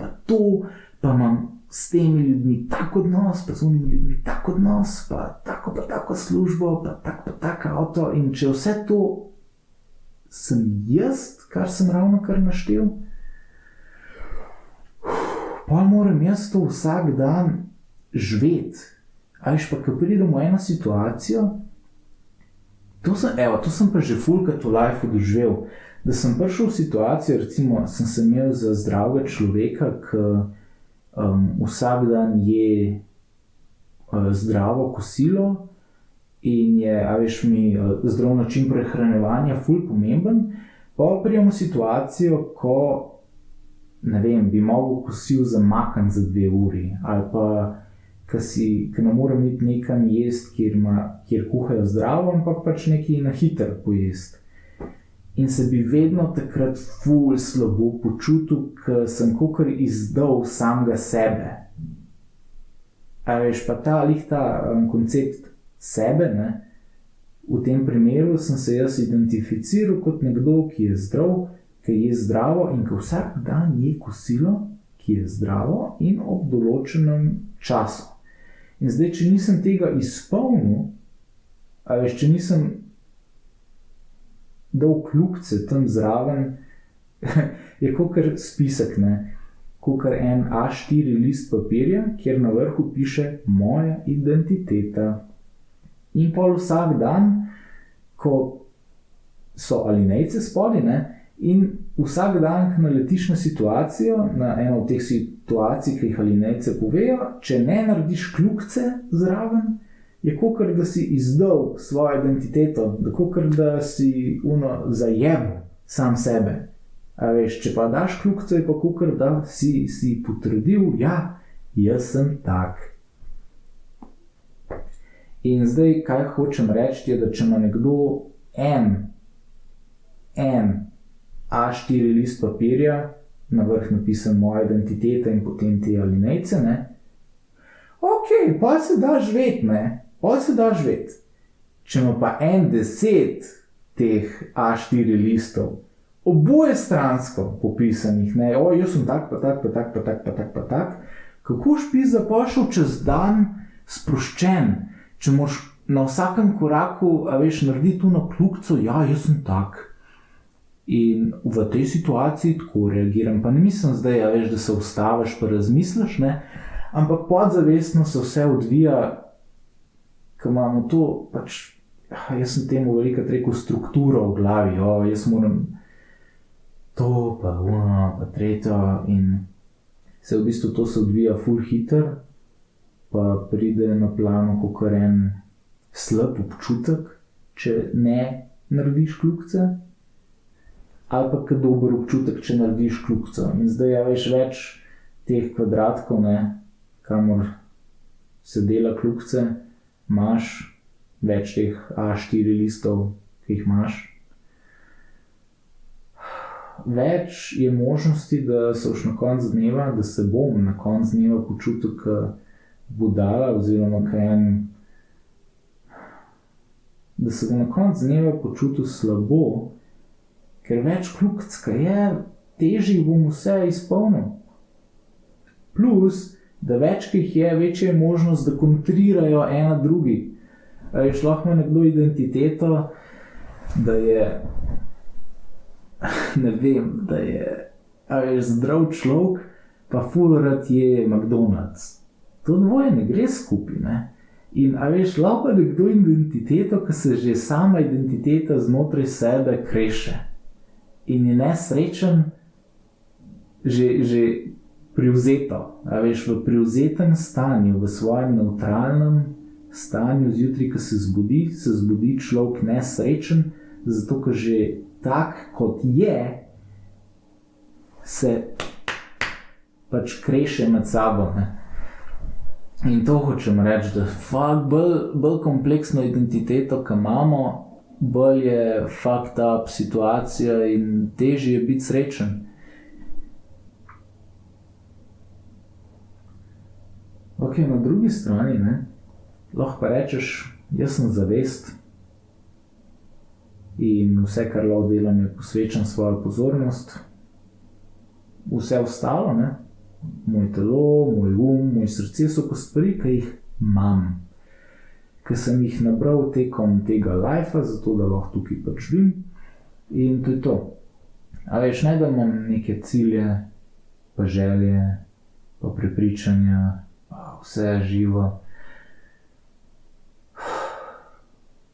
pa imam s temi ljudmi tak odnos, pa z unimi ljudmi tak odnos, pa tako službo, pa tak avto. In če vse to sem jaz, kar sem ravno kar naštel, pa moram jaz to vsak dan živeti. Pa ko pridem v eno situacijo, to sem pa že fulkrat v lifeu doživel, da sem prišel v situacijo, recimo, sem se imel za zdravega človeka, ki vsak dan je zdravo kosilo in je, mi zdrav način prehranjevanja ful pomemben, pa prijemo situacijo, ko, ne vem, bi mogel kosil zamakniti za 2 uri, ali pa ki ne morem iti nekam jest, kjer kuhajo zdravo, ampak pač nekaj na hitro pojesti. In se bi vedno takrat ful slabo počutil, ker sem kakor izdal samega sebe. Pa ta koncept sebe, ne, v tem primeru sem se jaz identificiral kot nekdo, ki je zdrav, ki je zdravo in ki vsak dan je kosilo, ki je zdravo in ob določenem času. In zdaj, če nisem tega izpolnil, če nisem dal kljukce tam zraven, je kakor spisek, ne, kakor en A4 list papirja, kjer na vrhu piše moja identiteta. In pol vsak dan, ko so alinejce spodaj, ne, in vsak dan, ko naletiš na situacijo, na eno od teh situacij, ki jih alinejce povejo, če ne narediš kljukce zraven, je kakor da si izdal svojo identiteto, kakor da si zajebil sam sebe. Če pa daš kljukce, je pa kakor da si potrdil, ja, jaz sem tak. In zdaj, kaj hočem reči, je, da če ima nekdo en A4 list papirja, na vrh napisan moja identiteta in potem te alinejce, ne, pa se da živeti, ne, če ima pa 10 teh A4 listov, oboje stransko popisanih, ne, jaz sem tak, pa tak, pa tak, pa tak, pa tak, pa tak, kako špizda pošel čez dan sproščen, če moraš na vsakem koraku, a veš, narediti tu na kljukico, ja, jaz sem tak. In v tej situaciji tako reagiram, pa ne mislim zdaj, a veš, da se ustaviš pa razmisliš, ne, ampak podzavestno se vse odvija, ko imamo to, pač, jaz sem temu velikokrat rekel strukturo v glavi, jaz moram to, pa ono, pa tretjo in se v bistvu to se odvija ful hiter, pa pride na plano kakor en slab občutek, če ne narediš kljukice, ali pa kot dober občutek, če narediš kljukico. In zdaj veš več teh kvadratkov, ne, kamor se dela kljukice, imaš več teh A4 listov, ki jih imaš. Več je možnosti, da se boš na koncu dneva, da se bom na koncu dneva počutil kot budala, oziroma da se bom na koncu dneva počutil slabo, ker več kljukic, ka je, težje bom vse izpolnil. Plus, da več jih je, večja je možnost, da kontrirajo ena drugi. Veš, lahko ima nekdo identiteto, da je, ne vem, da je, veš, zdrav človek, pa ful rad je McDonald's. To dvoje ne gre skupaj, ne. In, veš, lahko je nekdo identiteto, ki se že sama identiteta znotraj sebe kreše. In je nesrečen že privzeto, veš, v privzetem stanju, v svojem nevtralnem stanju, zjutraj, ko se zbudi človek nesrečen, zato, ker že tak, kot je, se pač kreše med sabo, ne. In to hočem reči, da bolj kompleksno identiteto, ki imamo, bolj je fucked up situacija in težje je biti srečen. Ok, na drugi strani, ne, lahko pa rečeš, jaz sem zavest in vse, kar lahko delam, je posvečam svojo pozornost. Vse ostalo, ne, moj telo, moj moj srce so pa stvari, ki jih imam. Ki sem jih nabral tekom tega lifea, zato da lahko tukaj pač živim. In to je to. A veš, ne da imam neke cilje, pa želje, pa prepričanja, vse živo,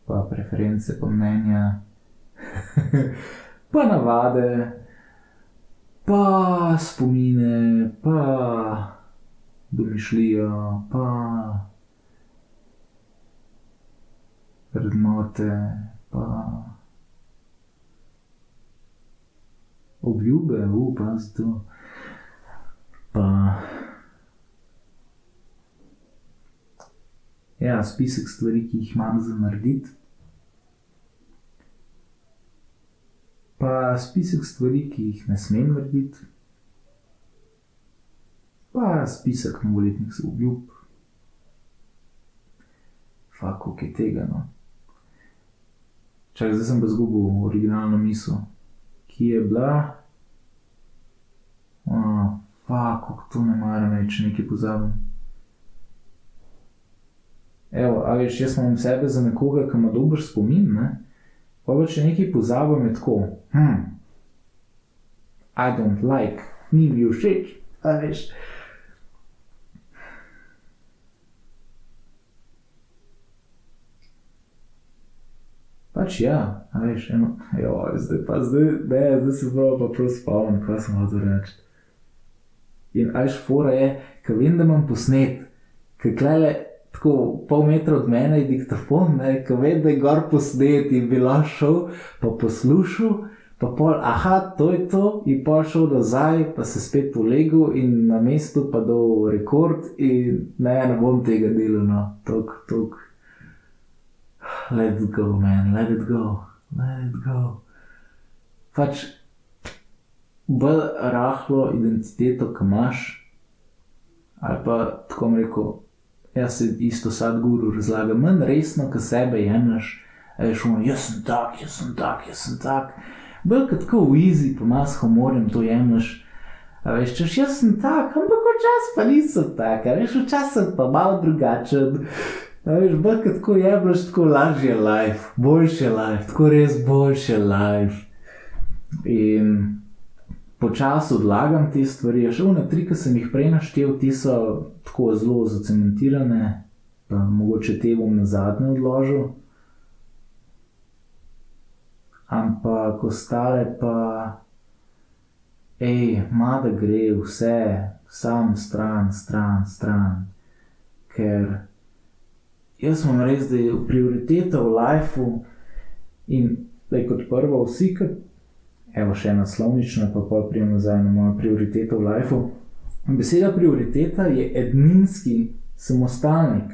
pa preference, pa mnenja, pa navade, pa spomine, pa domišljijo, pa vrednote, pa obljube, pazi to, pa ja, spisek stvari, ki jih imam za narediti, pa spisek stvari, ki jih ne smem narediti, pa spisek novoletnih obljub. Koliko je tega, no. Čakaj, zdaj sem pa zgubil originalno misel. Ki je bila? Kako to ne maram, če nekaj pozabim. Evo, a veš, jaz imam sebe za nekoga, ki ima dober spomin, ne? Pa če nekaj pozabim, je tako, I don't like, ni mi všeč, a veš. Pač ja, a veš, zdaj se prav spomnim, kaj sem hotel reči. In fora je, ko vem, da imam posnet, ko klele tako pol metra od mene je diktafon, ne, ko vem, da je gor posnet in bi lahko šel, pa poslušal, pa pol, to je to, in pol šel nazaj, pa se spet ulegel in na mestu pa dal rekord in ne bom tega delal, no, tok. Let it go, man, let it go. Pač, bolj rahlo identiteto, ki imaš, ali pa, tako bom rekel, jaz se isto Sadhguru razlaga, manj resno, ko sebe jemlješ, veš, jaz sem tak. Bolj kot tako v easy, pa malo s humorjem to jemlješ. A veš, češ, jaz sem tak, ampak včasih pa nisem tak, a veš, včasih sem pa malo drugačen. A veš, bolj kot tako jemlješ, tako lažje life, boljše life, tako res boljše life. In počasi odlagam te stvari, še one 3, ki sem jih prej naštel, ti so tako zelo zacementirane, pa mogoče te bom nazadnje odložil. Ampak ostale pa, da gre vse, sam stran, ker jaz imam res, da je prioriteta v lifeu in da je kot prvo vsi, evo še ena slovnična, pa pol prijem nazaj na mojo prioriteto v lifeu. Beseda prioriteta je edninski samostalnik.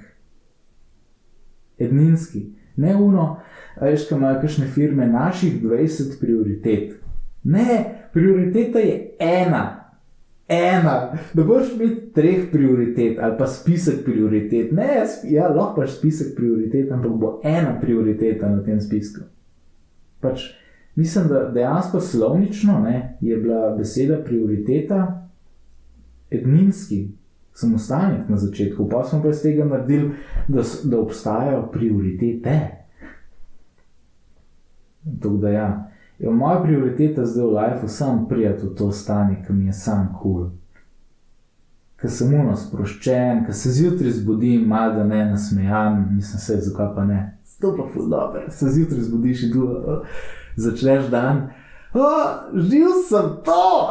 Edninski. Ne uno, veš, ko imajo kakšne firme naših 20 prioritet. Ne, prioriteta je ena. Ne boš imeti 3 prioritet ali pa spisek prioritet. Ne, lahko pač spisek prioritet, ampak bo ena prioriteta na tem spisku. Pač, mislim, da dejansko slovnično je bila beseda prioriteta edninski samostalnik na začetku, pa smo pa iz tega naredili, da obstajajo prioritete. Tako da ja, moja prioriteta zdaj v lifeu sam prijeti v to stanje, ki mi je sam cool. Ker sem sproščen, ker se zjutraj zbudim, malo da ne nasmejan, mislim se, zakaj pa ne. To pa ful dobro, se zjutraj zbudiš in tu začneš dan. Živ sem to!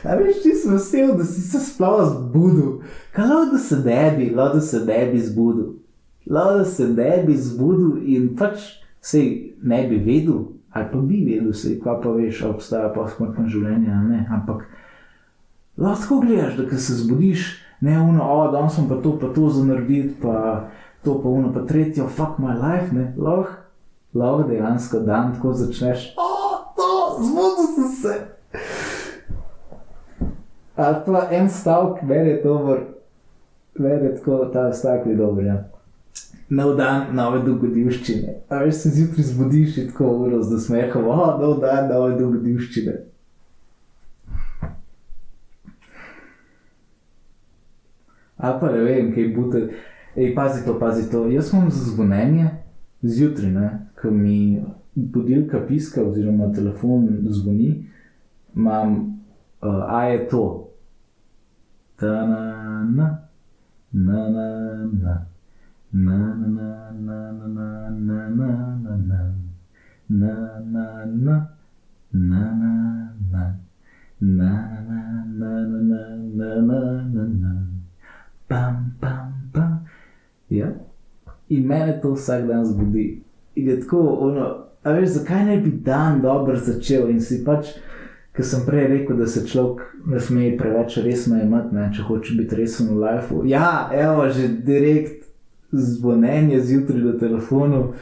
A veš, ti si vesel, da si se sploh zbudil. Kaj lahko da se ne bi zbudil. Lahko da se ne bi zbudil in pač sej ne bi vedel, ali pa bi vedel, sej kaj pa veš, obstaja posmrtno življenje, ali ne, ampak lahko gledaš, da ko se zbudiš, ne danes sem pa to za narediti, pa to pa pa tretjo, fuck my life, ne, lahko dejansko dan tako začneš, zbudil sem se. Ali pa en stavk, meni je tako, ta stavk je dober, ja. Nov dan, nove dogodivščine. A veš, se zjutraj zbudiš in tako uro z nasmehom, nov dan, nove dogodivščine. Ali pa ne vem, kaj bute. Pazi to. Jaz imam za zvonjenje zjutraj, ko mi budilka piska oziroma telefon zvoni, imam, a je to. Ta-na-na, na-na-na. Na na na na na na na na na na na na na na na na pam. Ja. In mene to vsak dan zbudi. In je tako, a veš, zakaj ne bi dan dobro začel in si pač, ker sem prej rekel, da se človek ne sme preveč resno imati, če hoče biti resen v lifeu. Ja, evo, že direkt zvonjenje zjutraj na telefonu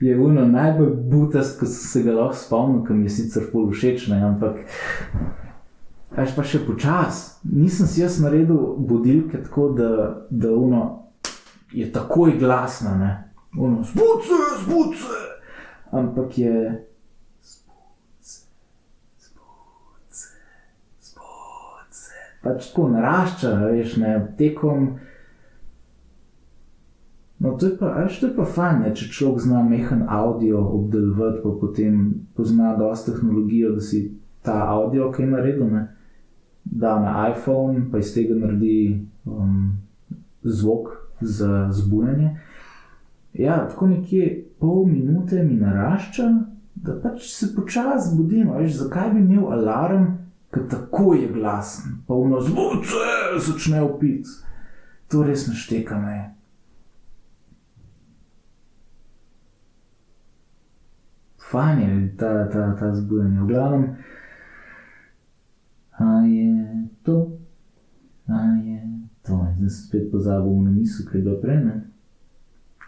je najbolj butast, ko se ga lahko spomnim, ki mi je sicer ful všeč, ampak veš pa še počas. Nisem si jaz naredil budilke tako, da je takoj glasna, ne. Zbud se! Ampak je zbud se. Pač tako narašča, veš, ne, tekom. No, to je pa fajn, če človek zna mehen audio obdelovati, pa potem pozna dosti tehnologijo, da si ta audio kaj naredil, ne, da na iPhone, pa iz tega naredi zvok za zbujanje. Ja, tako nekje pol minute mi narašča, da pač se počas zbudim, veš, zakaj bi imel alarm, ker tako je glasen, pa zbud se, začne vpiti. To res ne šteka me. Fajn je ta zbujanje. V glavnem, a je to. Zdaj sem spet pozabil na misel, kaj je bilo prej, ne?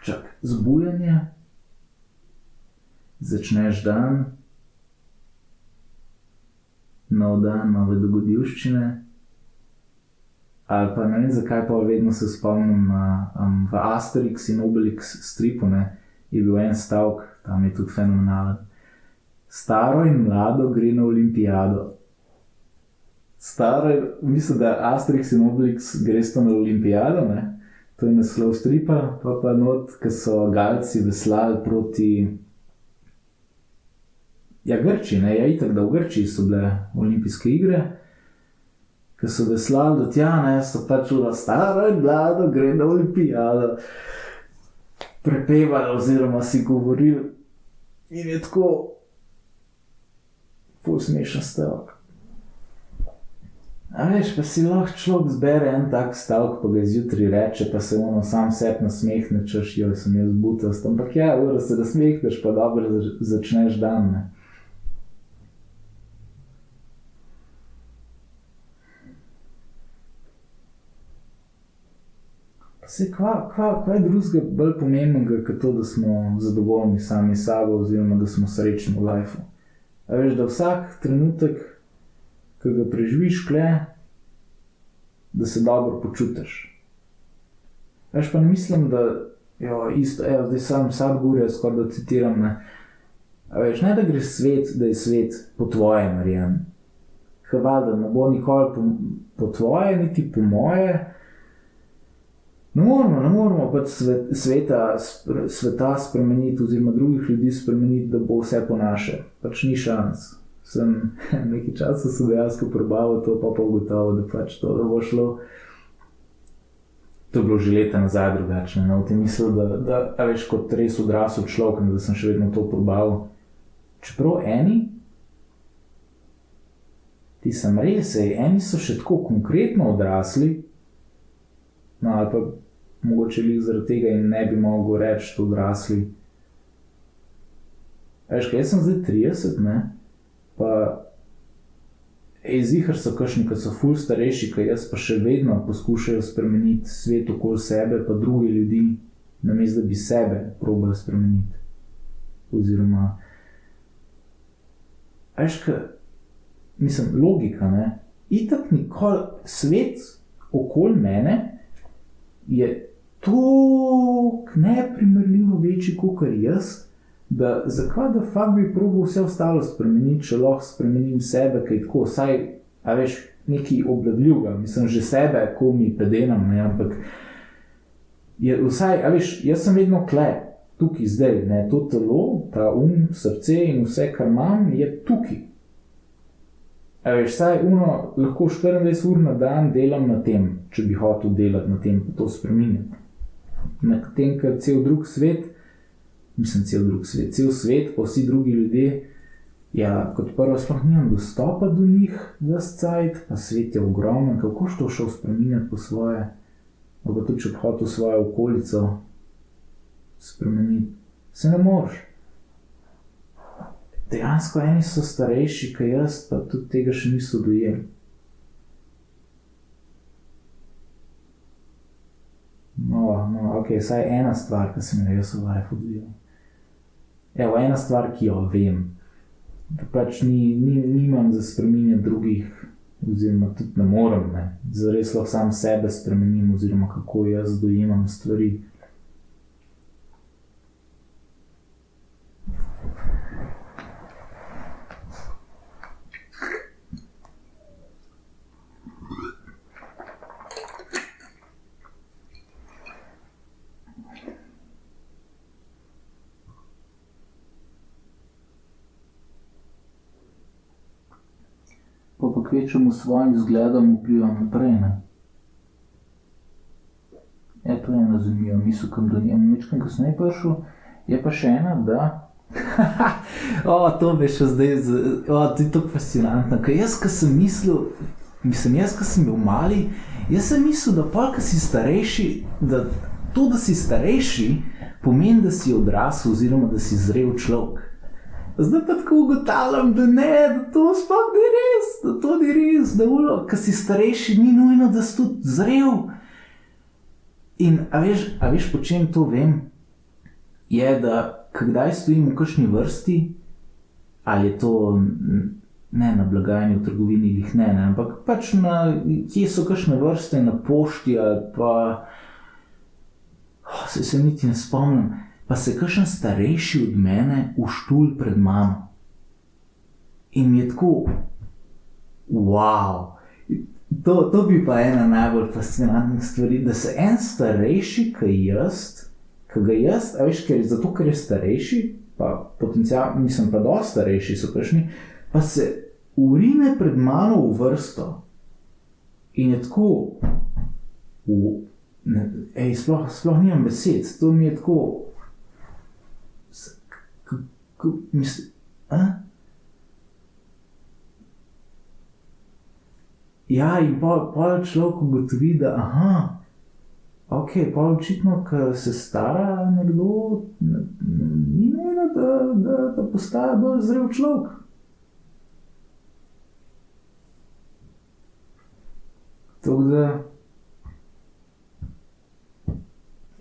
Čak, zbujanje, začneš dan, nov dan, nove dogodivščine, ali pa ne vem zakaj, pa vedno se spomnim v Asterix in Obelix stripu, ne, je bil en stavek, tam je tudi fenomenalen. Staro in mlado gre na olimpijado. Mislim, da Asterix in Obelix gresta na olimpijado, ne. To je naslov stripa, pa not, ko so Galci veslali proti Grčiji, ne, ja itak, da v Grčiji so bile olimpijske igre, ko so veslali do tja, ne, so pa čula staro in mlado gre na olimpijado. Prepevali oziroma si govorili in je tako ful smešen stavek. A veš, pa si lahko človek zbere en tak stavek, pa ga zjutraj reče, pa se ono sam sebi nasmehne, češ, joj, sem jaz butast, ampak ja, ura se nasmehneš, pa dobro začneš dan, ne. Se, kva je drugega bolj pomembnega, kot to, da smo zadovoljni sami sabo, oziroma da smo srečni v lifeu. A veš, da vsak trenutek, ko ga preživiš kle, da se dobro počutiš. Veš, pa ne mislim, da, isto, zdaj sam Sadhgurja skoraj da citiram, ne. A veš, ne da gre svet, da je svet po tvoje narejen. Ker valjda ne bo nikoli po tvoje, niti po moje. Ne moramo pač sveta spremeniti oziroma drugih ljudi spremeniti, da bo vse po naše. Pač ni šans. Nekaj časa sem dejansko probal to, pa ugotovil, da pač to, da bo šlo. To je bilo že leta nazaj drugačno. V tem mislu, da a veš, kot res odrasel človek, da sem še vedno to probal. Čeprav eni so še tako konkretno odrasli, no, ali pa mogoče lih zaradi tega in ne bi mogel reči odrasli. Veš, kaj jaz sem zdaj 30, ne, pa ziher so kakšni, ki so ful starejši, ki jaz pa še vedno poskušajo spremeniti svet okoli sebe, pa druge ljudi, namesto da bi sebe probali spremeniti. Oziroma, veš, mislim, logika, ne, itak nikoli svet okoli mene je toliko neprimerljivo večji kakor jaz, da zakaj da fakt bi probal vse ostalo spremeniti, če lahko spremenim sebe, kaj tako, saj, a veš, nekaj obladljivega, mislim, že sebe, ko mi pedenam, ne, ampak je vsaj, a veš, jaz sem vedno kle, tukaj zdaj, ne, to telo, ta srce in vse, kar imam, je tukaj. A veš, saj lahko 24 ur na dan delam na tem, če bi hotel delati na tem, pa to spreminjati. Na tem, ker cel svet, pa vsi drugi ljudje, ja, kot prvo sploh nimam dostopa do njih ves cajt, pa svet je ogromen, kako što šel spreminjati po svoje, pa tudi če bi hotel svojo okolico spremeniti, se ne moreš. Dejansko eni so starejši, kot jaz, pa tudi tega še niso dojeli. No, ok, saj ena stvar, ki sem jo jaz v lifeu dojel. Evo, ena stvar, ki jo vem, da pač nimam za spreminjati drugih, oziroma tudi ne morem, ne. Zares lahko sam sebe spremenim, oziroma kako jaz dojemam stvari. Pa kvečemu svojim vzgledom vplivam naprej, ne. Ja, to je ena zanimiva misel, kam do njem mečkam kasneje prišel. Je pa še ena, da... to bi še zdaj... to je tako fascinantno, ker jaz, ko sem mislil... jaz, ko sem bil mali, jaz sem mislil, da pol, ko si starejši, da to, da si starejši, pomeni, da si odrasel oziroma da si zrel človek. Zdaj pa tako ugotavljam, da ne, da to sploh ni res, da ko si starejši, ni nujno, da si tudi zrel. In a veš, po čem to vem? Je, da kdaj stojim v kakšni vrsti, ali je to ne na blagajni v trgovini, jih ne, ampak pač kje so kakšne vrste na pošti ali pa se niti ne spomnim, pa se kakšen starejši od mene uštul pred mano. In mi je tako, wow, to bi pa ena najbolj fascinantnih stvari, da se en starejši, ki ga jaz, a veš, ker je starejši, pa potencial, mislim pa dosti starejši so kakšni, pa se urine pred mano v vrsto. In je tako, sploh nimam besed, to mi je tako, Ja, in pol človek ugotovi, da pol očitno, ko se stara nekdo, ni nujno, da postaja bolj zrel človek. Tako da,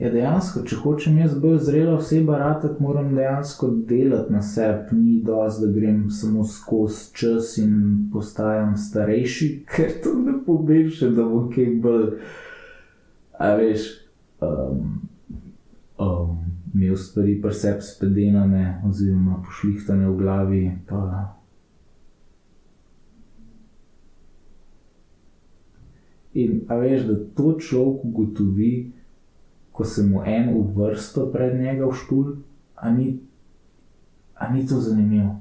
dejansko, če hočem jaz bolj zrela oseba ratati, moram dejansko delati na sebi, ni dosti, da grem samo skozi čas in postajam starejši, ker to ne pomeni še, da bom kaj bolj, a veš, imel stvari pri sebi spedenane oziroma pošlihtane v glavi, pa in a veš, da to človek ugotovi, ko se mu en v vrsto pred njega vštul, a ni to zanimivo?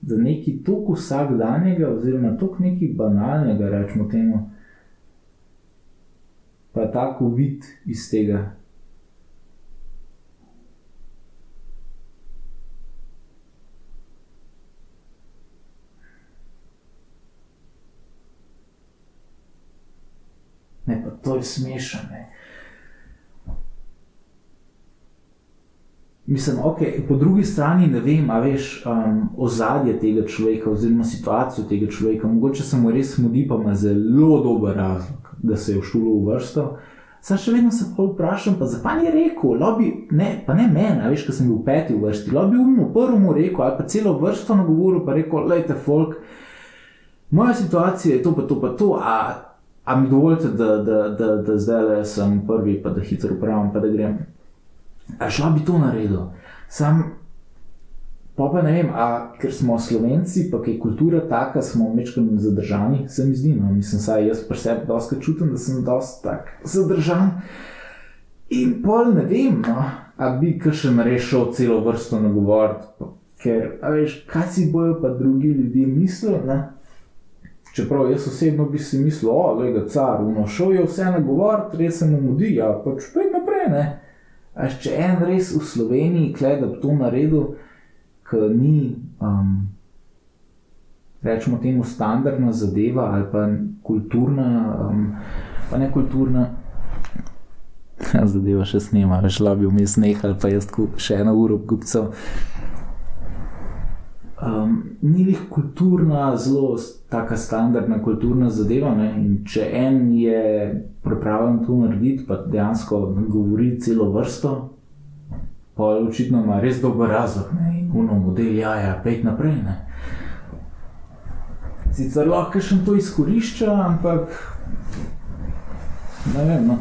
Da nekaj toliko vsakdanjega oziroma toliko nekaj banalnega, rečemo temu, pa tako vid iz tega. Ne, pa to je smešno, ne. Mislim, po drugi strani ne vem, a veš, ozadje tega človeka oziroma situacijo tega človeka, mogoče se mu res mudi, pa ima zelo dober razlog, da se je vštulo v vrsto. Sam še vedno se pa vprašam, pa zakaj ni rekel, pa ne meni, a veš, ko sem bil v 5. vrsti, bi prvemu rekel, ali pa celo vrsto nagovoril, pa rekel, lejte, folk, moja situacija je to, pa to, a mi dovolite, da zdaj sem prvi, pa da hitro upravim, pa da grem. A šla bi to naredil. Sam, pa ne vem, ker smo Slovenci, pa je kultura taka, smo majčkeno zadržani, se mi zdi, no, mislim, saj jaz pri sebi dosti čutim, da sem dosti tak zadržan. In pol ne vem, no, a bi kakšen rešil celo vrsto nagovoriti, ker, a veš, kaj si bojo pa drugi ljudje mislili, ne? Čeprav jaz osebno bi si mislil, lega car, šel je vse nagovoriti, res se mu mudi, pač pej naprej, ne? A če en res v Sloveniji da bi to naredil, ki ni, rečemo temu, standardna zadeva ali pa kulturna, pa ne kulturna, zadeva še snema, šla bi vmes nehal, pa jaz tako še 1 uro obgubcev. Ni lih kulturna, zelo taka standardna kulturna zadeva, ne? In če en je pripravljen to narediti, pa dejansko govori celo vrsto, pa očitno ima res dober razlog, ne? In model, pejt naprej, ne? Sicer lahko še to izkorišča, ampak ne vem, no.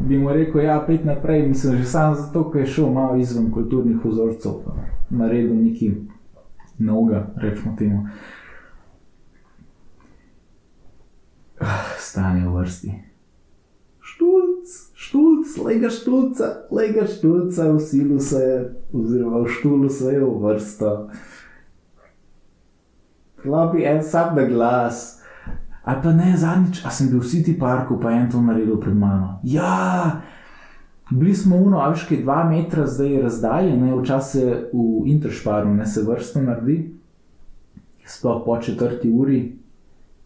Bi mu rekel, pejt naprej, mislim, že sam zato, ker je šel malo izven kulturnih vzorcev, pa naredil nekaj novega, rečemo temu. Stanje v vrsti. Štulc, lega štulca, vsilu se je, oziroma v štulu se je v vrsto. Klopi en sam na glas. Ali pa ne, zadnjič, a sem bil v City Parku, pa en to naredil pred mano. Bili smo veš, kaj 2 metra zdaj razdalje, ne, včasih v Intersparu, ne, se vrsto naredi, sploh po 4. uri,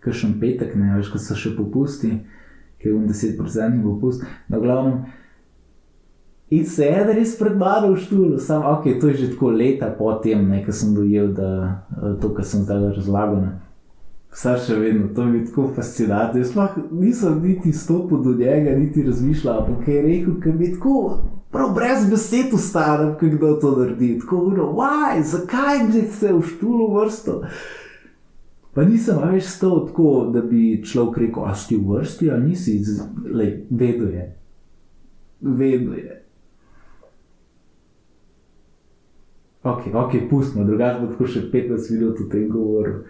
kakšen petek, ne, veš, ko so še popusti, ki je 10% popust, na glavnem, in se je res pred mano v štulu, sam, to je že tako leta po tem, ne, ko sem dojel, da to, kar sem zdaj razlagal, ne. Vsa še vedno, to mi je tako fascinantno. Jaz sploh nisem niti stopil do njega, niti razmišljal, ampak je rekel, ker mi tako prav brez besed ustanem, kdo to naredi. Tako why, zakaj bi se v štulu vrsto? Pa nisem več stal tako, da bi človek rekel, a si v vrsti, ali nisi, vedno je. Vedno je. Ok, pustimo, drugače bo tako še 15 minut o tem govoril.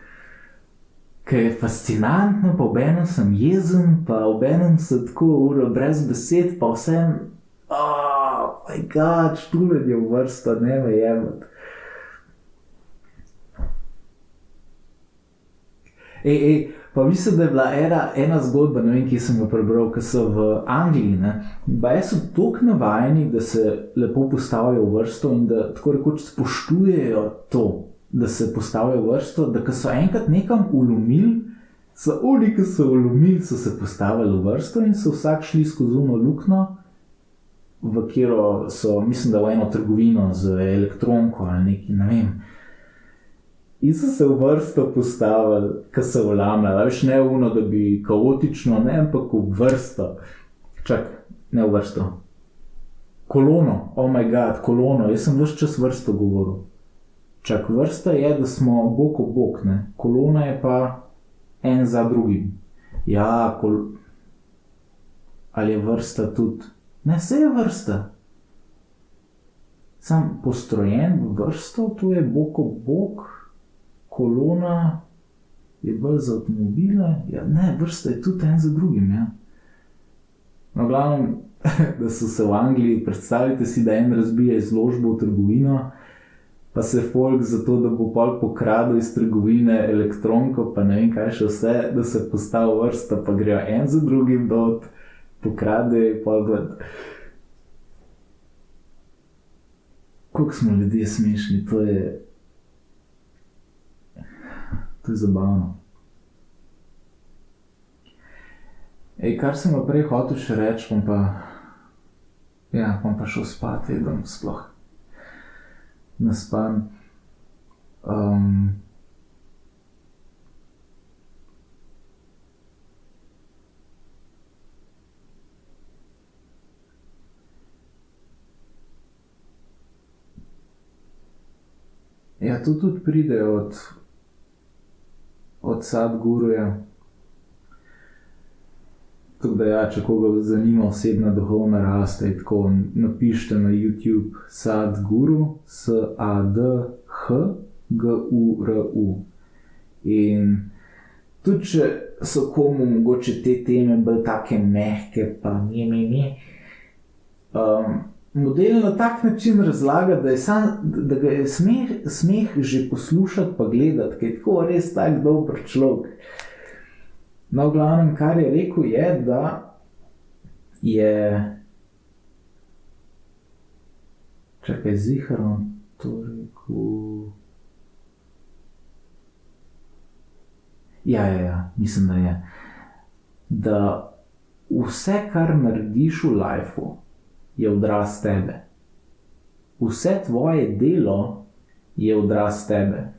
Ker je fascinantno, pa obenem sem jezen, pa obenem sem tako brez besed, pa vsem, my god, štulenje v vrsto, ne me jebati. Pa mislim, da je bila ena zgodba, ne vem, kje sem jo prebral, ki so v Angliji, ne, baje so toliko navajeni, da se lepo postavijo v vrsto in da tako rekoč spoštujejo to, da se postavijo v vrsto, da ko so enkrat nekam ulomili, so se postavili v vrsto in so vsak šli skozi ono luknjo, v katero so, mislim, da v eno trgovino z elektronko ali nekaj, ne vem. In so se v vrsto postavili, ko so vlamljali, veš, ne ono, da bi kaotično, ne, ampak v vrsto. Ne v vrsto. Kolono, oh my god, kolono, jaz sem ves čas vrsto govoril. Vrsta je, da smo bok ob bok, ne. Kolona je pa en za drugim. Ja, ali je vrsta tudi? Ne, vse je vrsta. Sam postrojen v vrsto, to je bok ob bok, kolona je bolj za avtomobile, ja, ne, vrsta je tudi en za drugim, ja. No, glavnem, da so se v Angliji, predstavljate si, da en razbije izložbo v trgovino, pa se folk za to, da bo pol pokradil iz trgovine elektronko, pa ne vem kaj še vse, da se postavi vrsta, pa grejo en za drugim dot, pokrade, pol gled. Koliko smo ljudje smešni, to je zabavno. Kar sem pa prej hotel še reči, bom pa šel spat, vedem sploh naspan. Ja, to tudi pride od Sadhguruja. Tako da ja, če koga zanima osebna duhovna rast, tako napišite na YouTube Sadhguru, Sadhguru. In tudi če so komu mogoče te teme bolj take mehke, pa model na tak način razlaga, da ga je smeh že poslušati pa gledati, ker je tako res tak dober človek. No, v glavnem, kar je rekel, je, da je... Čakaj, zihar on to rekel... Ja, mislim, da je. Da vse, kar narediš v lifeu, je odraz tebe. Vse tvoje delo je odraz tebe.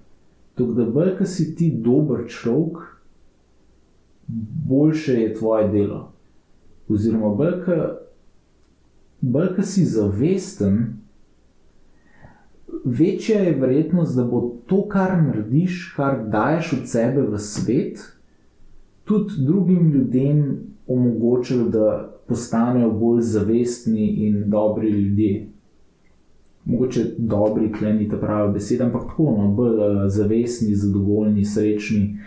Tako da bolj, ko si ti dober človek, boljše je tvoje delo. Oziroma, bolj, ko si zavesten, večja je verjetnost, da bo to, kar narediš, kar daješ od sebe v svet, tudi drugim ljudem omogočilo, da postanejo bolj zavestni in dobri ljudje. Mogoče dobri, tle ni ta prava beseda, ampak tako, no, bolj zavestni, zadovoljni, srečni,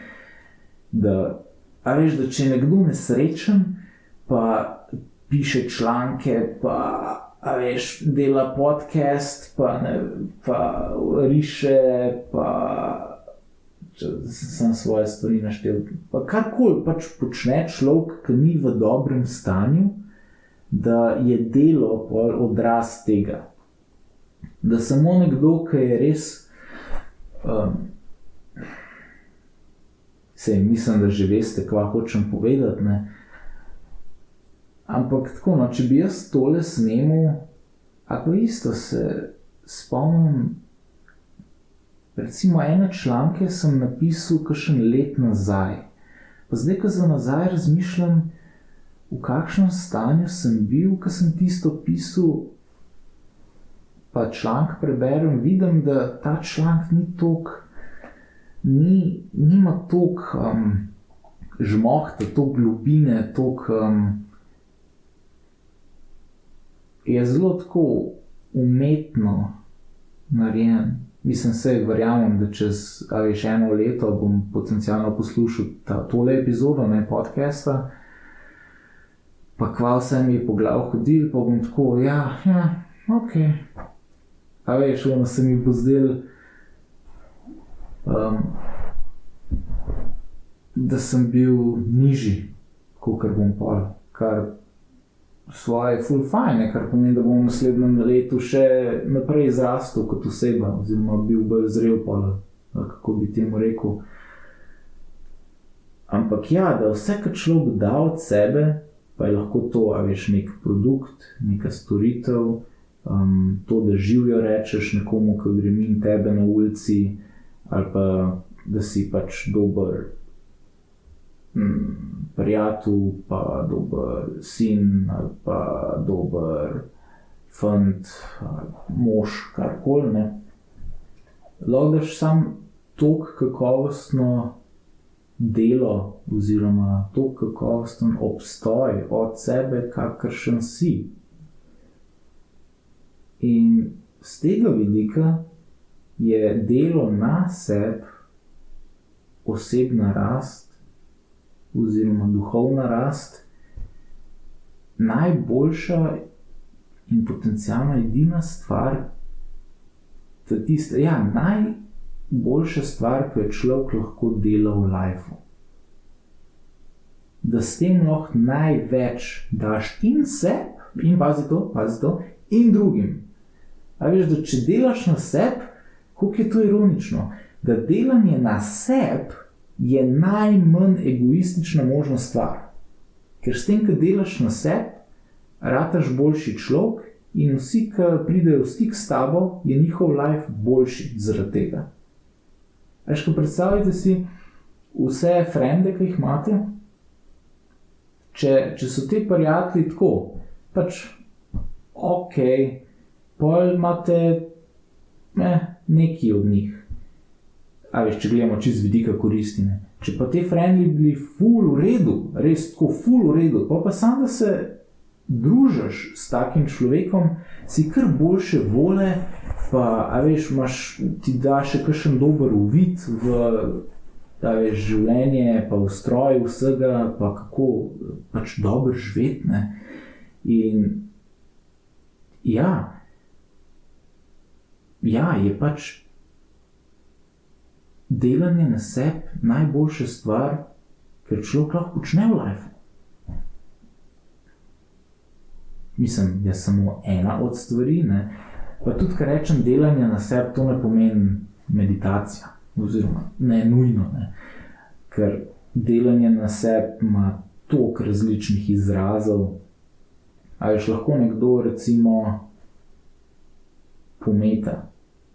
da a veš, da če je nekdo nesrečen, pa piše članke, pa a veš, dela podcast, pa riše, pa sem svoje stvari naštel. Pa karkoli pač počne človek, ki ni v dobrem stanju, da je delo odraz tega. Da samo nekdo, ki je res... Sej, mislim, da že veste, kva hočem povedati, ne. Ampak tako, no, če bi jaz tole snemal, a pa isto se spomnim, recimo ene članke sem napisal kakšen let nazaj. Pa zdaj, ko za nazaj razmišljam, v kakšnem stanju sem bil, ko sem tisto pisal, pa članek preberem, vidim, da ta članek ni toliko, nima toliko žmohta, toliko globine, toliko, je zelo tako umetno narejen. Mislim, verjamem, da čez eno leto bom potencialno poslušal tole epizodo, ne, podcasta, pa kva vse mi je po glavu hodil, pa bom tako, ok. A veš, ono se mi bo zdel, da sem bil nižji, kakor bom pol, kar svoje ful fajn, kar pomeni, da bom v naslednjem letu še naprej zrastel kot oseba, oziroma bil bolj zrel pol, kako bi temu rekel. Ampak ja, da vse, kar človek da od sebe, pa je lahko to, a veš, nek produkt, neka storitev, to, da živijo rečeš nekomu, ko gre mimo tebe na ulici, ali pa, da si pač dober prijatelj, pa dober sin, ali pa dober fant, mož, karkoli, ne. Lahko daš sam toliko kakovostno delo, oziroma toliko kakovosten obstoj od sebe, kakršen si. In z tega vidika je delo na sebi osebna rast oziroma duhovna rast najboljša in potencialno edina stvar, najboljša stvar, ki jo človek lahko dela v lifeu. Da s tem lahko največ daš in sebi, in pazi to, in drugim. A veš, da če delaš na sebi, koliko je to ironično, da delanje na sebi je najmanj egoistična možna stvar. Ker s tem, ko delaš na sebi, rataš boljši človek in vsi, ki pridejo v stik s tabo, je njihov life boljši zaradi tega. Veš, ko predstavljate si vse frende, ki jih imate, če so te prijatelji tako, pač ok, pol imate neki od njih. A veš, če gledamo čisto z vidika koristine. Če pa te friendli bili ful v redu, res tako ful v redu, pa samo da se družiš s takim človekom, si kar boljše vole, pa a veš, ti da še kakšen dober uvid v življenje, pa v stroj vsega, pa kako pač dobro živeti, ne. In je pač delanje na sebi najboljša stvar, ker človek lahko počne v lifeu. Mislim, je samo ena od stvari, ne. Pa tudi, kar rečem delanje na sebi, to ne pomeni meditacija, oziroma ne nujno, ne. Ker delanje na sebi ima toliko različnih izrazov. A veš, lahko nekdo recimo pometa,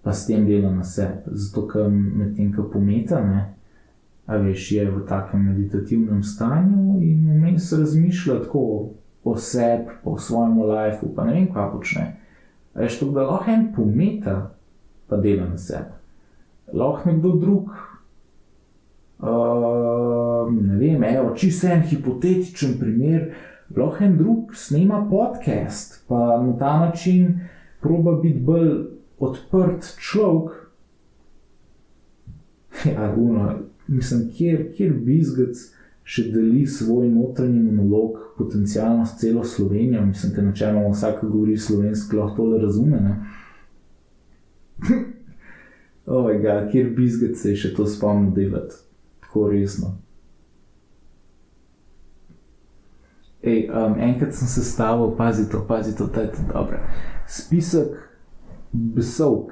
pa s tem dela na sebi. Zato, ker medtem, ko pometa, ne, a veš, je v takem meditativnem stanju in vmes razmišlja tako o sebi, o svojem lifeu, pa ne vem, kaj počne. A veš, tako da lahko en pometa, pa dela na sebi. Lahko nekdo drug, ne vem, čisto en hipotetičen primer, lahko en drug snema podcast, pa na ta način proba biti bolj odprt človek. Mislim, kjer bizgac še deli svoj notranji monolog potencialno s celo Slovenijo, mislim, da načeloma vsak, ki govori slovenski, lahko tole razume, ne. Kjer bizgac se je še to spomnil delati, tako resno. Enkrat sem sestavil, pazi to, to je dobro. Spisek besovk.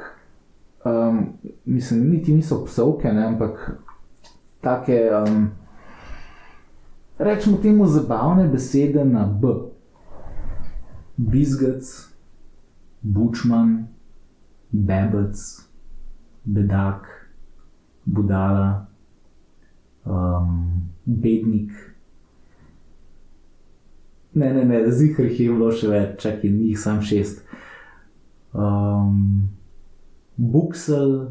Mislim, niti niso psovke, ne, ampak take, rečemo temu zabavne besede na B. Bizgac, bučman, bebec, bedak, budala, bednik. Ne, ziher jih je bilo še več, čakaj, njih sam 6. Buksel,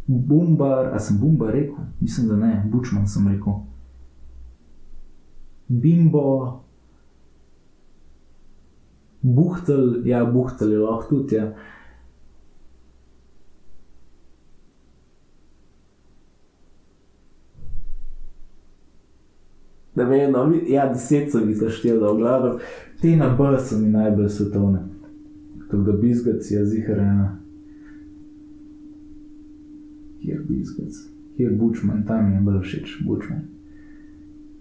Bumbar, a sem Bumbar rekel? Mislim, da ne, Bučman sem rekel. Bimbo, Buhtelj, ja, Buhtelj je lahko tudi, ja. Da me no, ja, 10 so mi zašteli, da v glavu. Te na B so mi najbolj svetovne. Tako da Bizgac je ziher ena. Kjer Bizgac? Kjer Bučman? Tam mi je bolj všeč, Bučman.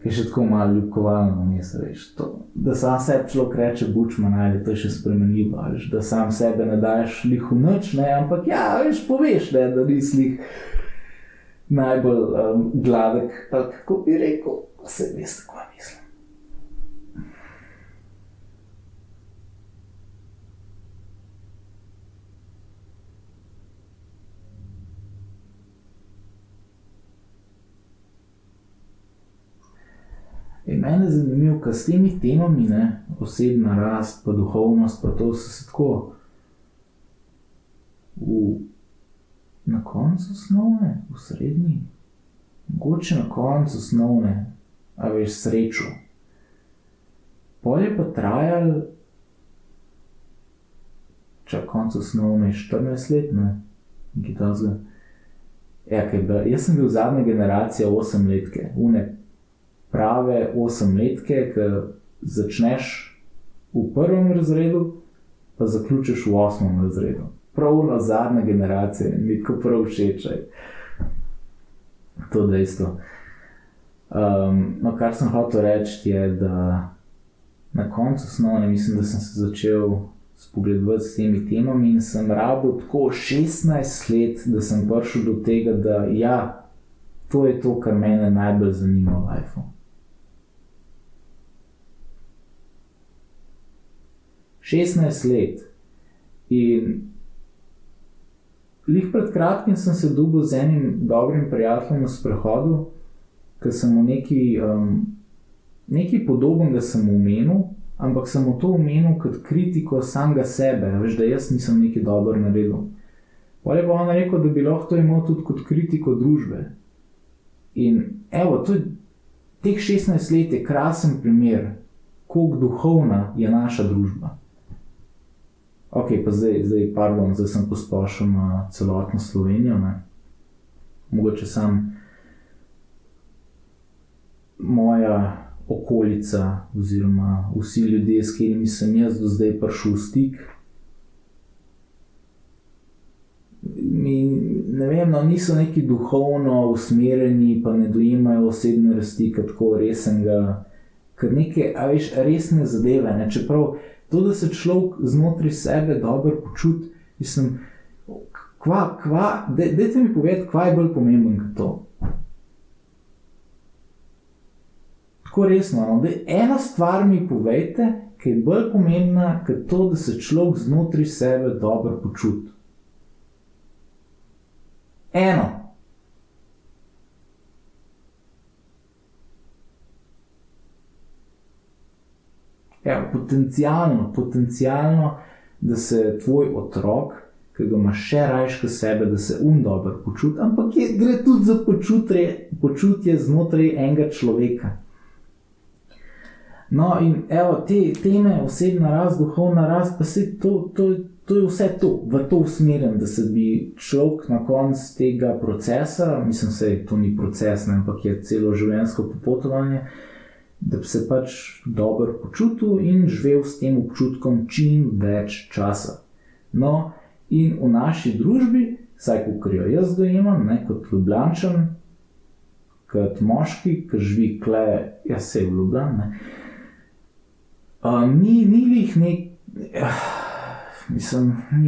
Kaj še tako malo ljubkovalno vmes, veš. To, da sam sebi človek reče Bučman, ali to je še spremenljivo, veš. Da sam sebe ne daješ lih v nič, ne, ampak ja, veš, poveš, ne, da nisi lih najbolj gladek, tako kako bi rekel. Vse veste, kaj mislim. Mene je zanimivo, kaj s temi temami, ne, osebna rast, pa duhovnost, pa to so se tako na koncu osnovne, v srednji, mogoče na koncu osnovne, a veš, srečo. Pol je pa trajal, konc osnovne 14 let, ne, nekaj tazga. Ja, jaz sem bil zadnja generacija 8-letke, une prave 8-letke, ki začneš v 1. razredu, pa zaključiš v 8. razredu. Pravno zadnja generacija, mi tako prav všečaj. To dejstvo. No, kar sem hotel reči je, da na koncu osnovne mislim, da sem se začel spogledovati s temi temami in sem rabil tako 16 let, da sem prišel do tega, da ja, to je to, kar mene najbolj zanima v lifeu. 16 let. In lih pred kratkim sem se dobil z enim dobrim prijateljem v sprehodu, ker sem mu nekaj podobnega sem mu omenil, ampak sem mu to omenil kot kritiko samega sebe, veš, da jaz nisem nekaj dobro naredil. Pol je pa on rekel, da bi lahko to imel tudi kot kritiko družbe. In evo, teh 16 let je krasen primer, koliko duhovna je naša družba. Ok, pa zdaj sem posplošil na celotno Slovenijo, ne. Mogoče sam moja okolica oziroma vsi ljudje, s katerimi sem jaz do zdaj prišel v stik, ne vem, no, niso neki duhovno usmerjeni, pa ne dojemajo osebne rasti kot tako resnega, kot neke, a veš, resne zadeve, ne, čeprav to, da se človek znotraj sebe dobro počuti, mislim, dajte mi povedati, kva je bolj pomemben kot to. Tako resno, no, ena stvar mi povejte, ki je bolj pomembna kot to, da se človek znotraj sebe dobro počuti. Eno. Ja, potencialno, da se tvoj otrok, ki ga imaš še rajš kot sebe, da se dobro počuti, ampak gre tudi za počutje znotraj enega človeka. No, in evo, te teme, osebna rast, duhovna rast, pa se to je vse to, v to usmerjen, da se bi človek na koncu tega procesa, mislim, sej to ni proces, ne, ampak je celo življenjsko popotovanje, da bi se pač dobro počutil in živel s tem občutkom čim več časa. No, in v naši družbi, saj kakor jo jaz dojemam, ne, kot Ljubljančan, kot moški, ki živi kle, jaz se v Ljubljani, ne, ni lih ni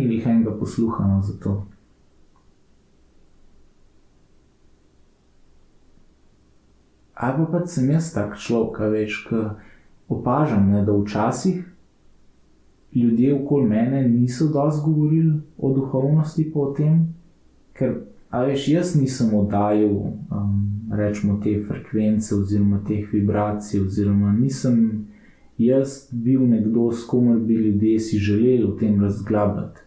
lih enega posluha za to. Ali pa sem jaz tak človek, veš, ki opažam, ne, da včasih ljudje okoli mene niso dosti govorili o duhovnosti pa o tem, ker, a veš, jaz nisem oddajal, rečemo, te frekvence oziroma teh vibracij, oziroma nisem jaz bil nekdo, s komer bi ljudje si želeli o tem razglabljati.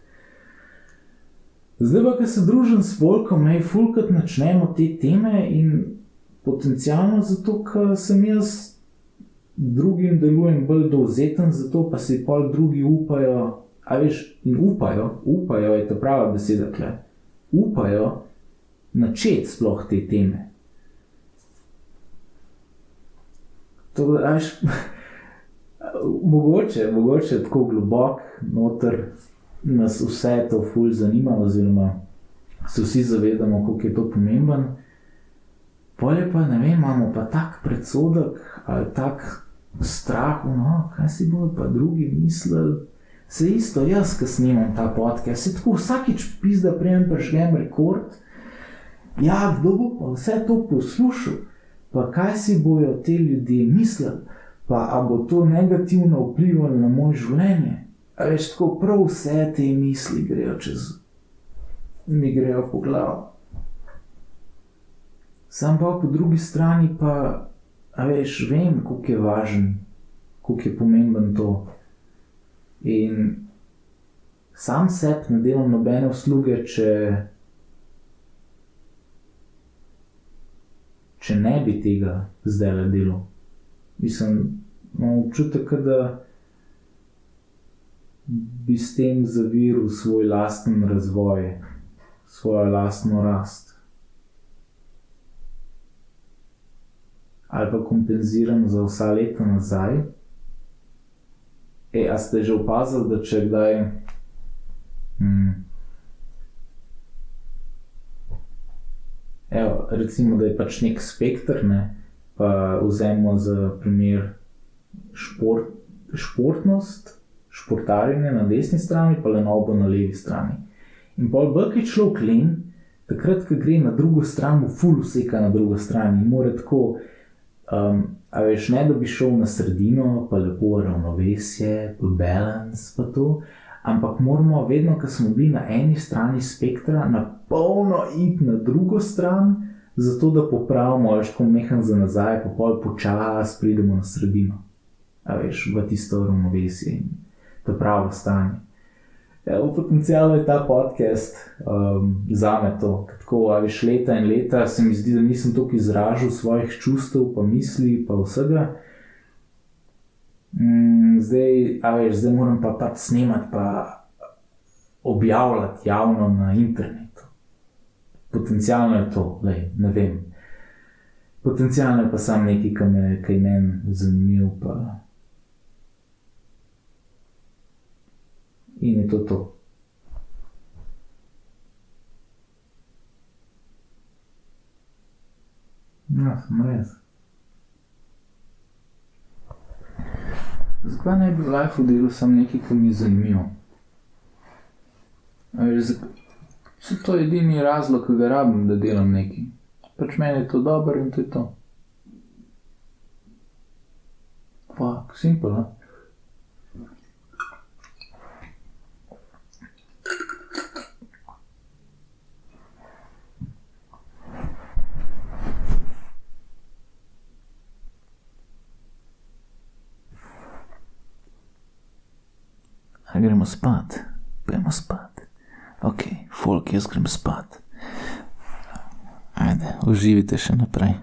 Zdaj pa, ko se družim s folkom, fulkrat načnemo te teme in potencialno zato, ker sem jaz drugim delujem bolj dovzeten, zato pa si pol drugi upajo, a veš, in upajo je ta prava beseda tule, upajo načeti sploh te teme. To, a veš, mogoče tako globok noter nas vse to ful zanima, oziroma se vsi zavedamo, koliko je to pomemben. Pol je pa, ne vem, imamo pa tak predsodek ali tak strah, kaj si bojo pa drugi mislili. Se isto jaz, ko snimam ta podcast, se tako vsakič pizda prejem prižgem rekord, ja, kdo bo pa vse to poslušal, pa kaj si bojo te ljudje mislili, pa a bo to negativno vplivalo na moje življenje. A veš, tako prav vse te misli mi grejo po glavo. Sam pa po drugi strani pa, a veš, vem, koliko je važen, koliko je pomemben to. In sam sebi ne delam nobene usluge, če ne bi tega zdajle delal. Mislim, imam občutek, da bi s tem zaviril svoj lasten razvoj, svojo lastno rast. Ali pa kompenziram za vsa leta nazaj. A ste že opazili, da če kdaj recimo, da je pač nek spekter, ne, pa vzemimo za primer športnost, športarjenje na desni strani, pa lenobo na levi strani. In pol bolj je človek len, takrat, ko gre na drugo stran, mu ful useka na drugo stran in mora tako, a veš, ne da bi šel na sredino, pa lepo ravnovesje, pa balance, pa to, ampak moramo vedno, ko smo bili na eni strani spektra, na polno iti na drugo stran, zato da popravimo, veš, ko meham za nazaj, pa pol počas pridemo na sredino. A veš, v tisto ravnovesje in to pravo stanje. V potencialu je ta podcast zame to, tako, a veš, leta in leta se mi zdi, da nisem toliko izražal svojih čustev, pa misli, pa vsega. Zdaj moram pa pač snemati, pa objavljati javno na internetu. Potencialno je to, ne vem. Potencialno je pa samo nekaj, kaj meni zanimiv, pa in je to. Ja, sem res. Zakaj ne bi v lifeu delal samo nekaj, ko mi je zanimivo? To je edini razlog, ki ga rabim, da delam nekaj. Pač meni je to dobro in to je to. Fuck, simple, ne? Gremo spat, pojmo spat. Ok, folk, jaz grem spat. Ajde, uživite še naprej.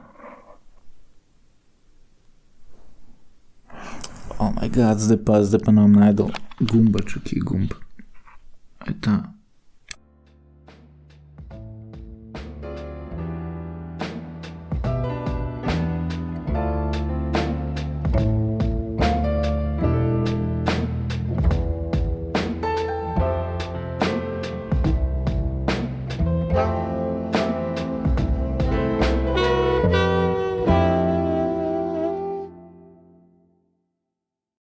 Oh my god, zdaj pa nam najdel gumba, čakaj gumb. Je ta.